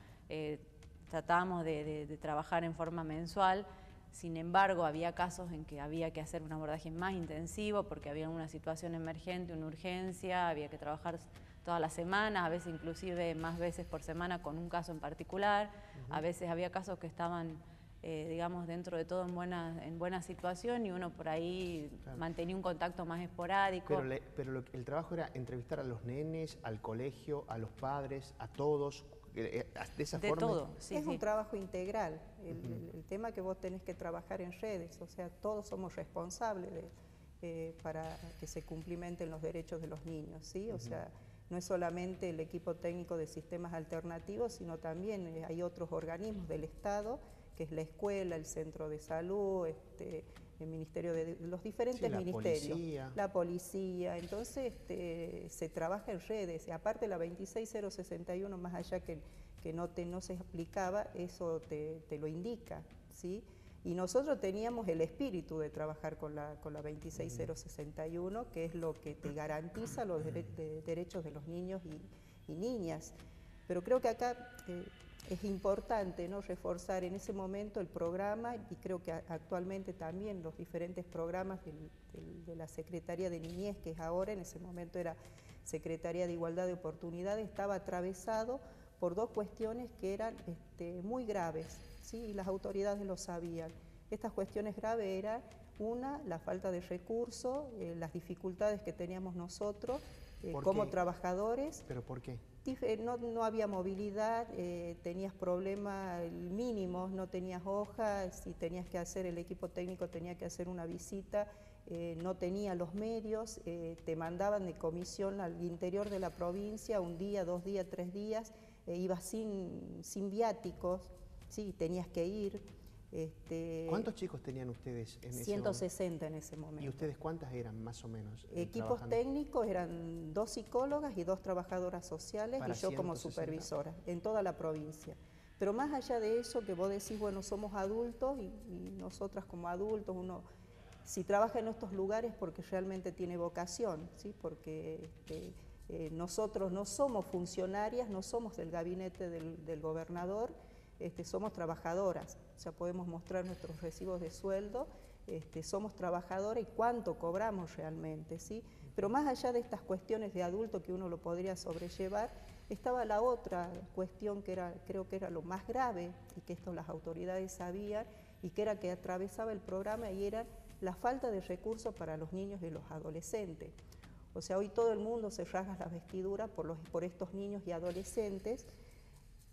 Tratábamos de trabajar en forma mensual. Sin embargo, había casos en que había que hacer un abordaje más intensivo porque había una situación emergente, una urgencia, había que trabajar todas las semanas, a veces inclusive más veces por semana con un caso en particular. A veces había casos que estaban, digamos, dentro de todo en buena situación y uno por ahí mantenía un contacto más esporádico. Pero el trabajo era entrevistar a los nenes, al colegio, a los padres, a todos, de esa forma. De todo, sí. Es un trabajo integral. El tema que vos tenés que trabajar en redes, o sea, todos somos responsables para que se cumplimenten los derechos de los niños, ¿sí? O sea, no es solamente el equipo técnico de sistemas alternativos, sino también hay otros organismos del Estado, que es la escuela, el centro de salud, el ministerio de los diferentes ministerios, la policía. Entonces se trabaja en redes. Y aparte la 26061, más allá que no se explicaba, eso te lo indica, ¿sí? Y nosotros teníamos el espíritu de trabajar con la 26061, que es lo que te garantiza los derechos de los niños y niñas. Pero creo que acá es importante, ¿no?, reforzar en ese momento el programa, y creo que actualmente también los diferentes programas de la Secretaría de Niñez, que es ahora, en ese momento era Secretaría de Igualdad de Oportunidades, estaba atravesado por dos cuestiones que eran muy graves, ¿sí? Y las autoridades lo sabían. Estas cuestiones graves eran, una, la falta de recursos, las dificultades que teníamos nosotros como trabajadores. ¿Pero por qué? No había movilidad, tenías problemas mínimos, no tenías hojas, si tenías que hacer, el equipo técnico tenía que hacer una visita, no tenía los medios, te mandaban de comisión al interior de la provincia, un día, 2 días, 3 días, ibas sin viáticos, ¿sí? Tenías que ir. ¿Cuántos chicos tenían ustedes en ese 160 en ese momento. ¿Y ustedes cuántas eran más o menos? Equipos técnicos eran 2 psicólogas y 2 trabajadoras sociales y yo como 160. supervisora en toda la provincia. Pero más allá de eso, que vos decís, bueno, somos adultos y nosotras como adultos, uno si trabaja en estos lugares porque realmente tiene vocación, ¿sí? Porque nosotros no somos funcionarias, no somos del gabinete del gobernador, somos trabajadoras, o sea, podemos mostrar nuestros recibos de sueldo, somos trabajadoras y cuánto cobramos realmente, ¿sí? Pero más allá de estas cuestiones de adulto que uno lo podría sobrellevar, estaba la otra cuestión que creo que era lo más grave y que esto las autoridades sabían y que era que atravesaba el programa y era la falta de recursos para los niños y los adolescentes. O sea, hoy todo el mundo se rasga las vestiduras por estos niños y adolescentes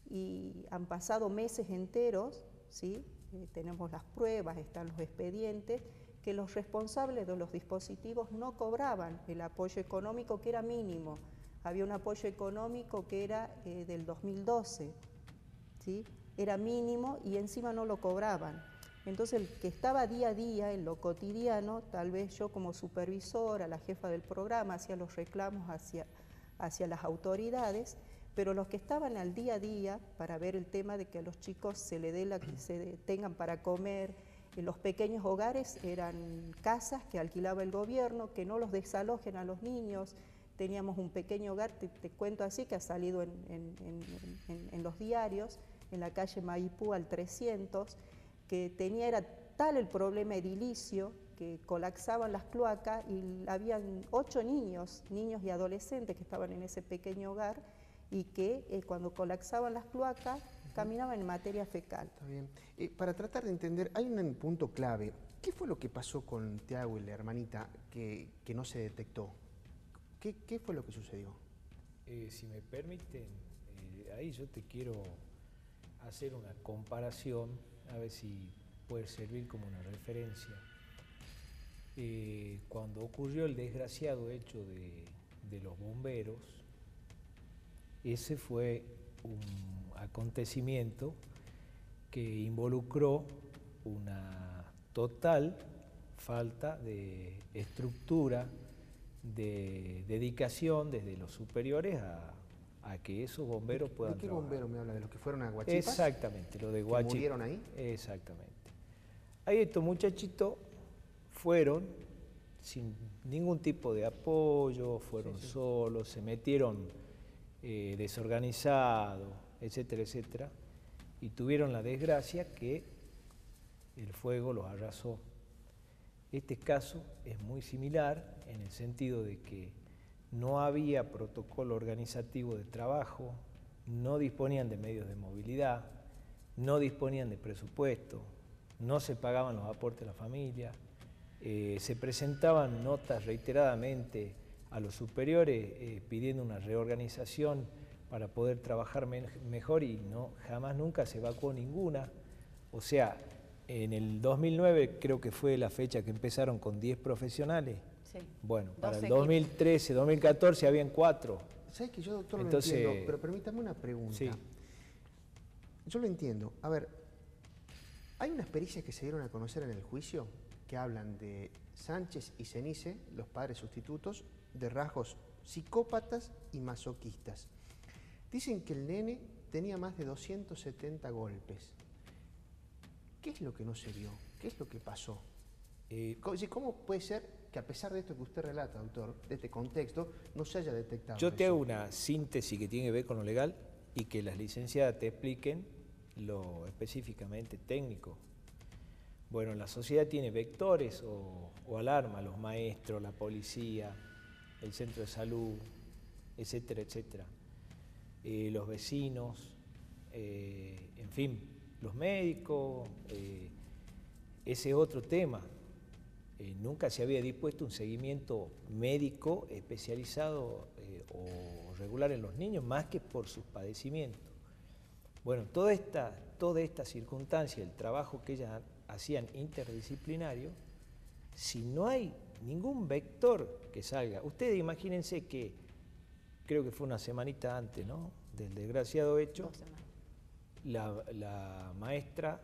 y han pasado meses enteros, ¿sí? Tenemos las pruebas, están los expedientes, que los responsables de los dispositivos no cobraban el apoyo económico que era mínimo. Había un apoyo económico que era del 2012, ¿sí? Era mínimo y encima no lo cobraban. Entonces el que estaba día a día en lo cotidiano, tal vez yo como supervisora, la jefa del programa, hacía los reclamos hacia las autoridades, pero los que estaban al día a día para ver el tema de que a los chicos se tengan para comer, en los pequeños hogares eran casas que alquilaba el gobierno, que no los desalojen a los niños. Teníamos un pequeño hogar, te cuento así, que ha salido en los diarios, en la calle Maipú al 300, que era tal el problema edilicio que colapsaban las cloacas y habían 8 niños y adolescentes que estaban en ese pequeño hogar y que cuando colapsaban las cloacas caminaban en materia fecal. Está bien. Para tratar de entender, hay un punto clave. ¿Qué fue lo que pasó con Tiago y la hermanita que no se detectó? ¿Qué fue lo que sucedió? Si me permiten, ahí yo te quiero hacer una comparación, a ver si puede servir como una referencia. Cuando ocurrió el desgraciado hecho de los bomberos, ese fue un acontecimiento que involucró una total falta de estructura, de dedicación desde los superiores a que esos bomberos puedan trabajar. ¿De qué bombero me habla? ¿De los que fueron a Huachipas? Exactamente, lo de Huachipas. ¿Murieron ahí? Exactamente. Ahí estos muchachitos fueron sin ningún tipo de apoyo, fueron solos, se metieron desorganizados, etcétera, etcétera, y tuvieron la desgracia que el fuego los arrasó. Este caso es muy similar en el sentido de que no había protocolo organizativo de trabajo, no disponían de medios de movilidad, no disponían de presupuesto, no se pagaban los aportes a la familia, se presentaban notas reiteradamente a los superiores pidiendo una reorganización para poder trabajar mejor y jamás nunca se evacuó ninguna. O sea, en el 2009 creo que fue la fecha que empezaron con 10 profesionales. Sí. Bueno, para el 2013, 2014 habían 4. ¿Sabes que yo, doctor, entonces, lo entiendo? Pero permítame una pregunta. Sí. Yo lo entiendo. A ver, hay unas pericias que se dieron a conocer en el juicio que hablan de Sánchez y Cenice, los padres sustitutos, de rasgos psicópatas y masoquistas. Dicen que el nene tenía más de 270 golpes. ¿Qué es lo que no se vio? ¿Qué es lo que pasó? ¿Cómo puede ser que a pesar de esto que usted relata, doctor, de este contexto, no se haya detectado Yo te hago una síntesis que tiene que ver con lo legal y que las licenciadas te expliquen lo específicamente técnico. Bueno, la sociedad tiene vectores o alarmas, los maestros, la policía, el centro de salud, etcétera, etcétera. los vecinos, en fin, los médicos, ese es otro tema. Nunca se había dispuesto un seguimiento médico especializado o regular en los niños, más que por sus padecimientos. Bueno, toda esta circunstancia, el trabajo que ellas hacían interdisciplinario, si no hay ningún vector que salga, ustedes imagínense que, creo que fue una semanita antes, ¿no?, del desgraciado hecho, 2 semanas. La maestra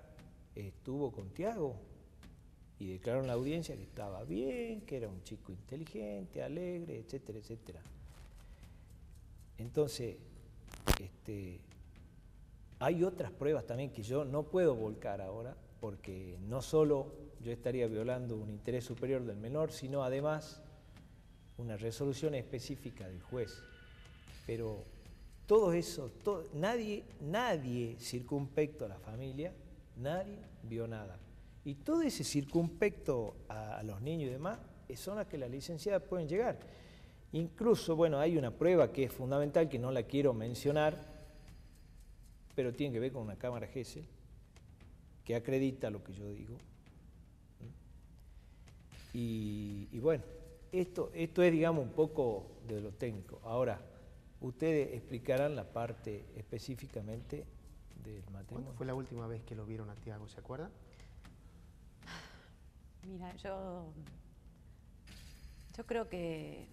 estuvo con Tiago y declaró en la audiencia que estaba bien, que era un chico inteligente, alegre, etcétera, etcétera. Entonces, hay otras pruebas también que yo no puedo volcar ahora, porque no solo yo estaría violando un interés superior del menor, sino además una resolución específica del juez. Pero todo eso, nadie circunspecto a la familia, nadie vio nada. Y todo ese circunspecto a los niños y demás son las que las licenciadas pueden llegar. Incluso, bueno, hay una prueba que es fundamental, que no la quiero mencionar, pero tiene que ver con una cámara Gesell, que acredita lo que yo digo. Y bueno, esto es, digamos, un poco de lo técnico. Ahora, ustedes explicarán la parte específicamente del matrimonio. ¿Cuándo fue la última vez que lo vieron a Tiago, se acuerda? Mira, yo creo que,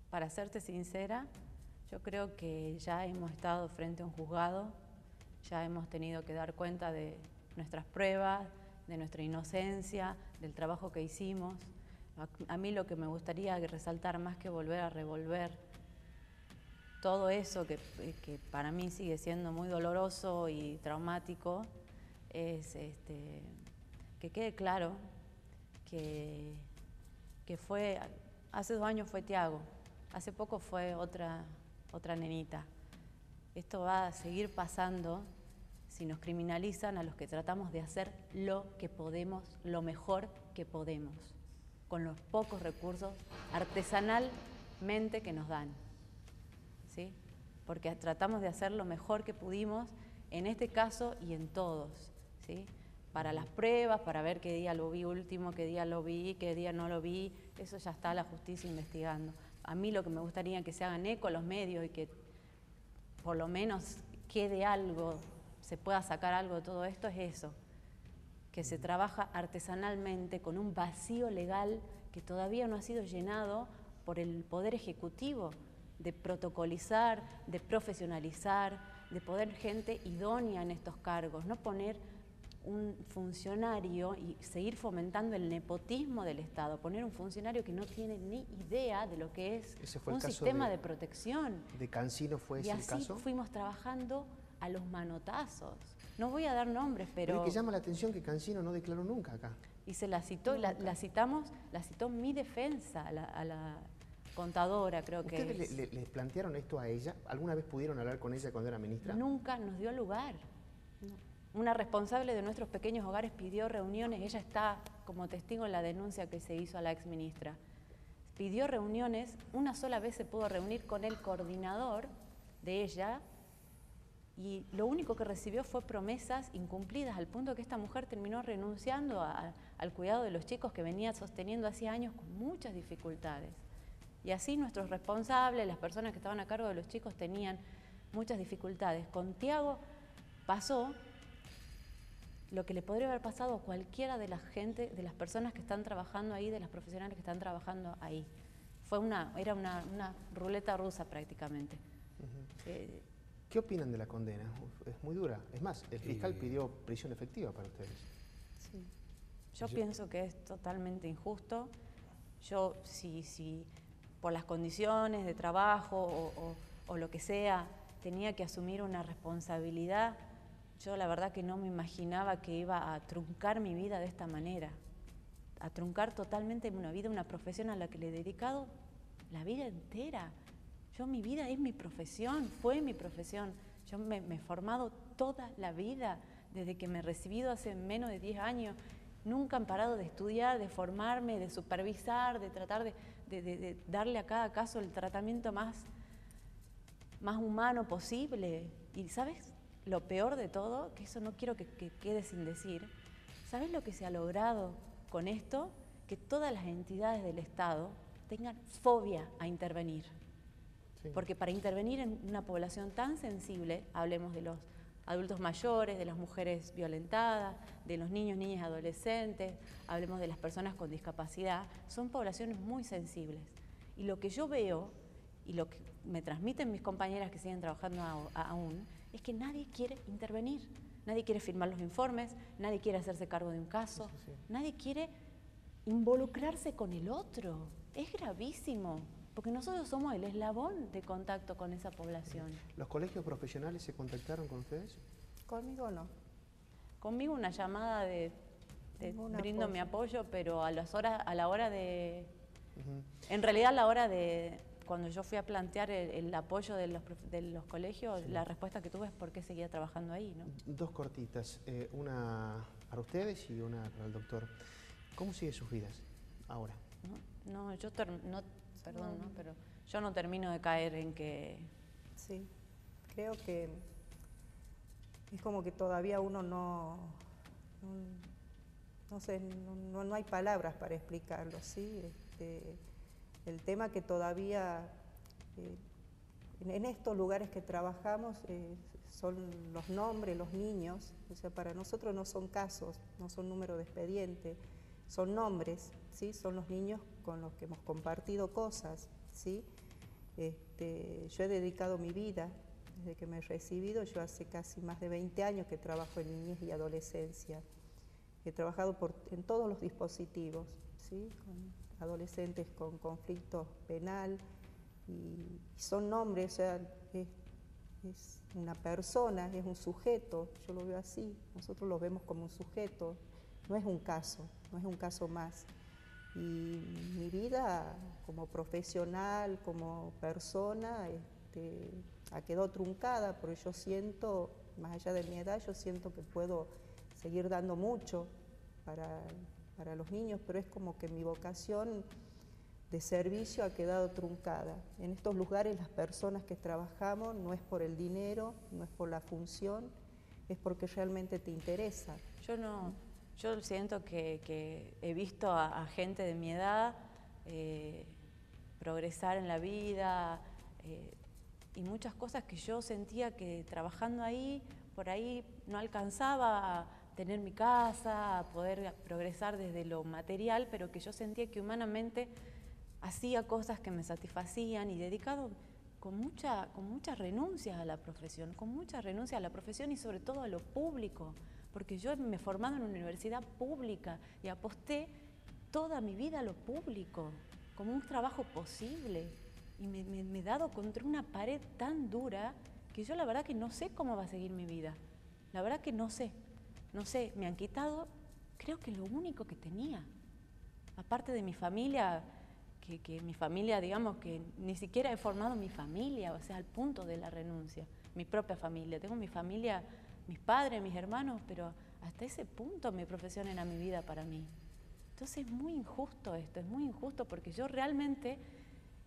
para serte sincera, yo creo que ya hemos estado frente a un juzgado, ya hemos tenido que dar cuenta de nuestras pruebas, de nuestra inocencia, del trabajo que hicimos. A mí lo que me gustaría resaltar, más que volver a revolver todo eso que para mí sigue siendo muy doloroso y traumático, es que quede claro que fue, hace 2 años fue Tiago, hace poco fue otra nenita. Esto va a seguir pasando si nos criminalizan a los que tratamos de hacer lo que podemos, lo mejor que podemos, con los pocos recursos artesanalmente que nos dan, ¿sí? Porque tratamos de hacer lo mejor que pudimos en este caso y en todos, ¿sí? Para las pruebas, para ver qué día lo vi último, qué día lo vi, qué día no lo vi, eso ya está la justicia investigando. A mí lo que me gustaría es que se hagan eco los medios y que por lo menos quede algo, se pueda sacar algo de todo esto, es eso, que se trabaja artesanalmente con un vacío legal que todavía no ha sido llenado por el Poder Ejecutivo, de protocolizar, de profesionalizar, de poner gente idónea en estos cargos, no poner un funcionario y seguir fomentando el nepotismo del Estado, poner un funcionario que no tiene ni idea de lo que es un sistema de protección. ¿De Cancino fue ese el caso? Y así fuimos trabajando a los manotazos. No voy a dar nombres, pero... es que llama la atención que Cancino no declaró nunca acá. Y se la citó, la citó mi defensa, a la contadora, creo que es. ¿Ustedes le plantearon esto a ella? ¿Alguna vez pudieron hablar con ella cuando era ministra? Nunca nos dio lugar. No. Una responsable de nuestros pequeños hogares pidió reuniones, ella está como testigo en la denuncia que se hizo a la exministra. Pidió reuniones, una sola vez se pudo reunir con el coordinador de ella y lo único que recibió fue promesas incumplidas, al punto que esta mujer terminó renunciando al cuidado de los chicos que venía sosteniendo hacía años con muchas dificultades. Y así nuestros responsables, las personas que estaban a cargo de los chicos, tenían muchas dificultades. Con Tiago pasó lo que le podría haber pasado a cualquiera de la gente, de las personas que están trabajando ahí, de las profesionales que están trabajando ahí. Era una ruleta rusa prácticamente. ¿Qué opinan de la condena? Es muy dura. Es más, el fiscal pidió prisión efectiva para ustedes. Sí. Yo pienso que es totalmente injusto. Yo, si por las condiciones de trabajo o lo que sea, tenía que asumir una responsabilidad, yo la verdad que no me imaginaba que iba a truncar mi vida de esta manera, a truncar totalmente una vida, una profesión a la que le he dedicado la vida entera. Mi vida es mi profesión, fue mi profesión. Yo me he formado toda la vida, desde que me he recibido hace menos de 10 años. Nunca han parado de estudiar, de formarme, de supervisar, de tratar de darle a cada caso el tratamiento más más humano posible. Y ¿sabes lo peor de todo? Que eso no quiero que quede sin decir. ¿Sabes lo que se ha logrado con esto? Que todas las entidades del Estado tengan fobia a intervenir. Sí. Porque para intervenir en una población tan sensible, hablemos de los adultos mayores, de las mujeres violentadas, de los niños, niñas y adolescentes, hablemos de las personas con discapacidad, son poblaciones muy sensibles. Y lo que yo veo, y lo que me transmiten mis compañeras que siguen trabajando aún, es que nadie quiere intervenir, nadie quiere firmar los informes, nadie quiere hacerse cargo de un caso, nadie quiere involucrarse con el otro. Es gravísimo, porque nosotros somos el eslabón de contacto con esa población. ¿Los colegios profesionales se contactaron con ustedes? Conmigo no. Conmigo una llamada de brindo mi apoyo, pero a la hora de... En realidad a la hora de... Cuando yo fui a plantear el apoyo de los colegios, la respuesta que tuve es por qué seguía trabajando ahí, ¿no? Dos cortitas, una para ustedes y una para el doctor. ¿Cómo siguen sus vidas ahora? Pero yo no termino de caer en que... Sí, creo que es como que todavía uno no sé, no hay palabras para explicarlo, ¿sí? El tema que todavía en estos lugares que trabajamos son los nombres, los niños, o sea, para nosotros no son casos, no son números de expediente, son nombres, ¿sí? Son los niños con los que hemos compartido cosas, ¿sí? Yo he dedicado mi vida, desde que me he recibido, yo hace casi más de 20 años que trabajo en niñez y adolescencia. He trabajado en todos los dispositivos, ¿sí? Con adolescentes con conflicto penal, y son nombres, o sea, es una persona, es un sujeto, yo lo veo así, nosotros lo vemos como un sujeto, no es un caso más. Y mi vida como profesional, como persona, ha quedado truncada, porque yo siento, más allá de mi edad, yo siento que puedo seguir dando mucho para los niños, pero es como que mi vocación de servicio ha quedado truncada. En estos lugares las personas que trabajamos no es por el dinero, no es por la función, es porque realmente te interesa. Yo siento que he visto a gente de mi edad progresar en la vida y muchas cosas que yo sentía que trabajando ahí, por ahí no alcanzaba a tener mi casa, a poder progresar desde lo material, pero que yo sentía que humanamente hacía cosas que me satisfacían y dedicado con muchas renuncias a la profesión, y sobre todo a lo público, porque yo me he formado en una universidad pública y aposté toda mi vida a lo público, como un trabajo posible, y me he dado contra una pared tan dura que yo la verdad que no sé cómo va a seguir mi vida, la verdad que no sé, me han quitado, creo que lo único que tenía, aparte de mi familia, que mi familia, digamos que ni siquiera he formado mi familia, o sea, al punto de la renuncia, mi propia familia, tengo mi familia, mis padres, mis hermanos, pero hasta ese punto mi profesión era mi vida para mí. Entonces es muy injusto esto, es muy injusto porque yo realmente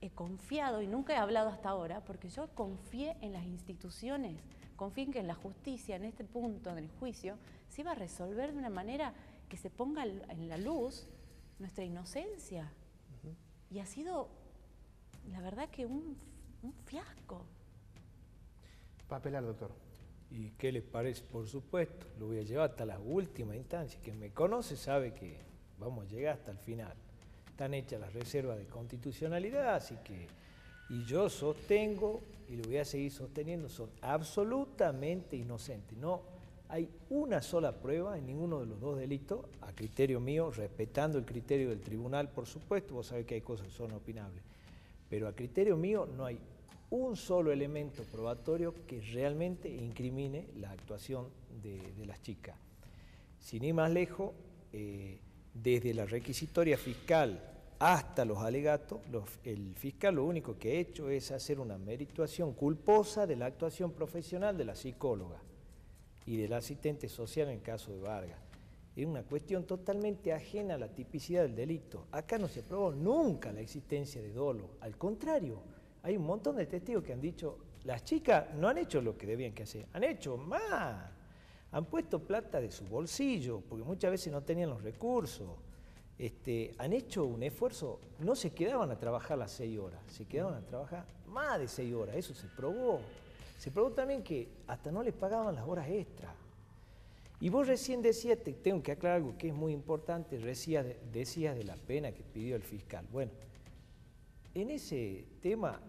he confiado, y nunca he hablado hasta ahora, porque yo confié en las instituciones, confié en que en la justicia, en este punto del juicio, se iba a resolver de una manera que se ponga en la luz nuestra inocencia. Y ha sido, la verdad, que un fiasco. Va a apelar, doctor. ¿Y qué les parece? Por supuesto, lo voy a llevar hasta la última instancia. Quien me conoce sabe que vamos a llegar hasta el final. Están hechas las reservas de constitucionalidad, así que... Y yo sostengo, y lo voy a seguir sosteniendo, son absolutamente inocentes. No hay una sola prueba en ninguno de los dos delitos, a criterio mío, respetando el criterio del tribunal, por supuesto, vos sabés que hay cosas que son opinables, pero a criterio mío no hay un solo elemento probatorio que realmente incrimine la actuación de las chicas. Sin ir más lejos, desde la requisitoria fiscal hasta los alegatos, el fiscal lo único que ha hecho es hacer una merituación culposa de la actuación profesional de la psicóloga y del asistente social en caso de Vargas. Es una cuestión totalmente ajena a la tipicidad del delito. Acá no se probó nunca la existencia de dolo, al contrario, hay un montón de testigos que han dicho las chicas no han hecho lo que debían que hacer, han hecho más. Han puesto plata de su bolsillo, porque muchas veces no tenían los recursos. Han hecho un esfuerzo, no se quedaban a trabajar las 6 horas, se quedaban a trabajar más de 6 horas, eso se probó. Se probó también que hasta no les pagaban las horas extras. Y vos recién decías, te tengo que aclarar algo que es muy importante, decías de la pena que pidió el fiscal. Bueno, en ese tema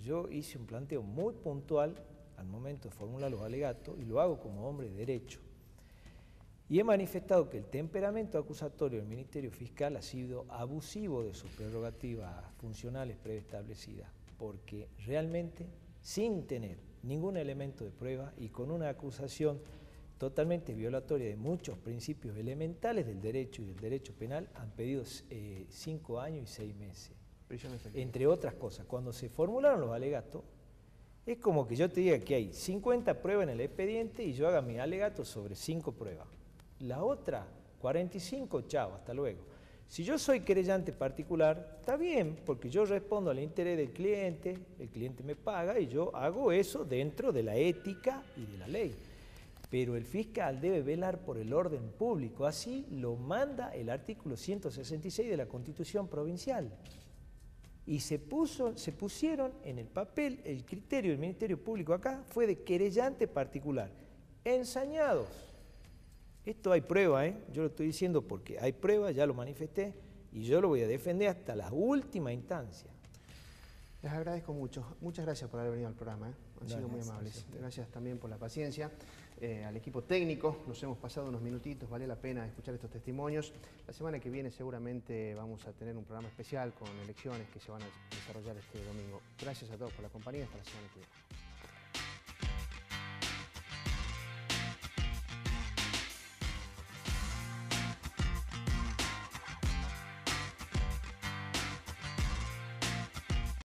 yo hice un planteo muy puntual al momento de formular los alegatos y lo hago como hombre de derecho. Y he manifestado que el temperamento acusatorio del Ministerio Fiscal ha sido abusivo de sus prerrogativas funcionales preestablecidas, porque realmente sin tener ningún elemento de prueba y con una acusación totalmente violatoria de muchos principios elementales del derecho y del derecho penal, han pedido 5 años y 6 meses. Entre otras cosas, cuando se formularon los alegatos, es como que yo te diga que hay 50 pruebas en el expediente y yo haga mi alegato sobre 5 pruebas. La otra, 45, chao, hasta luego. Si yo soy querellante particular, está bien, porque yo respondo al interés del cliente, el cliente me paga y yo hago eso dentro de la ética y de la ley. Pero el fiscal debe velar por el orden público, así lo manda el artículo 166 de la Constitución Provincial. Y se pusieron en el papel, el criterio del Ministerio Público acá fue de querellante particular, ensañados. Esto hay prueba, yo lo estoy diciendo porque hay prueba, ya lo manifesté, y yo lo voy a defender hasta la última instancia. Les agradezco mucho. Muchas gracias por haber venido al programa. Han sido muy amables. Gracias también por la paciencia. Al equipo técnico, nos hemos pasado unos minutitos, vale la pena escuchar estos testimonios. La semana que viene seguramente vamos a tener un programa especial con elecciones que se van a desarrollar este domingo. Gracias a todos por la compañía. Hasta la semana que viene.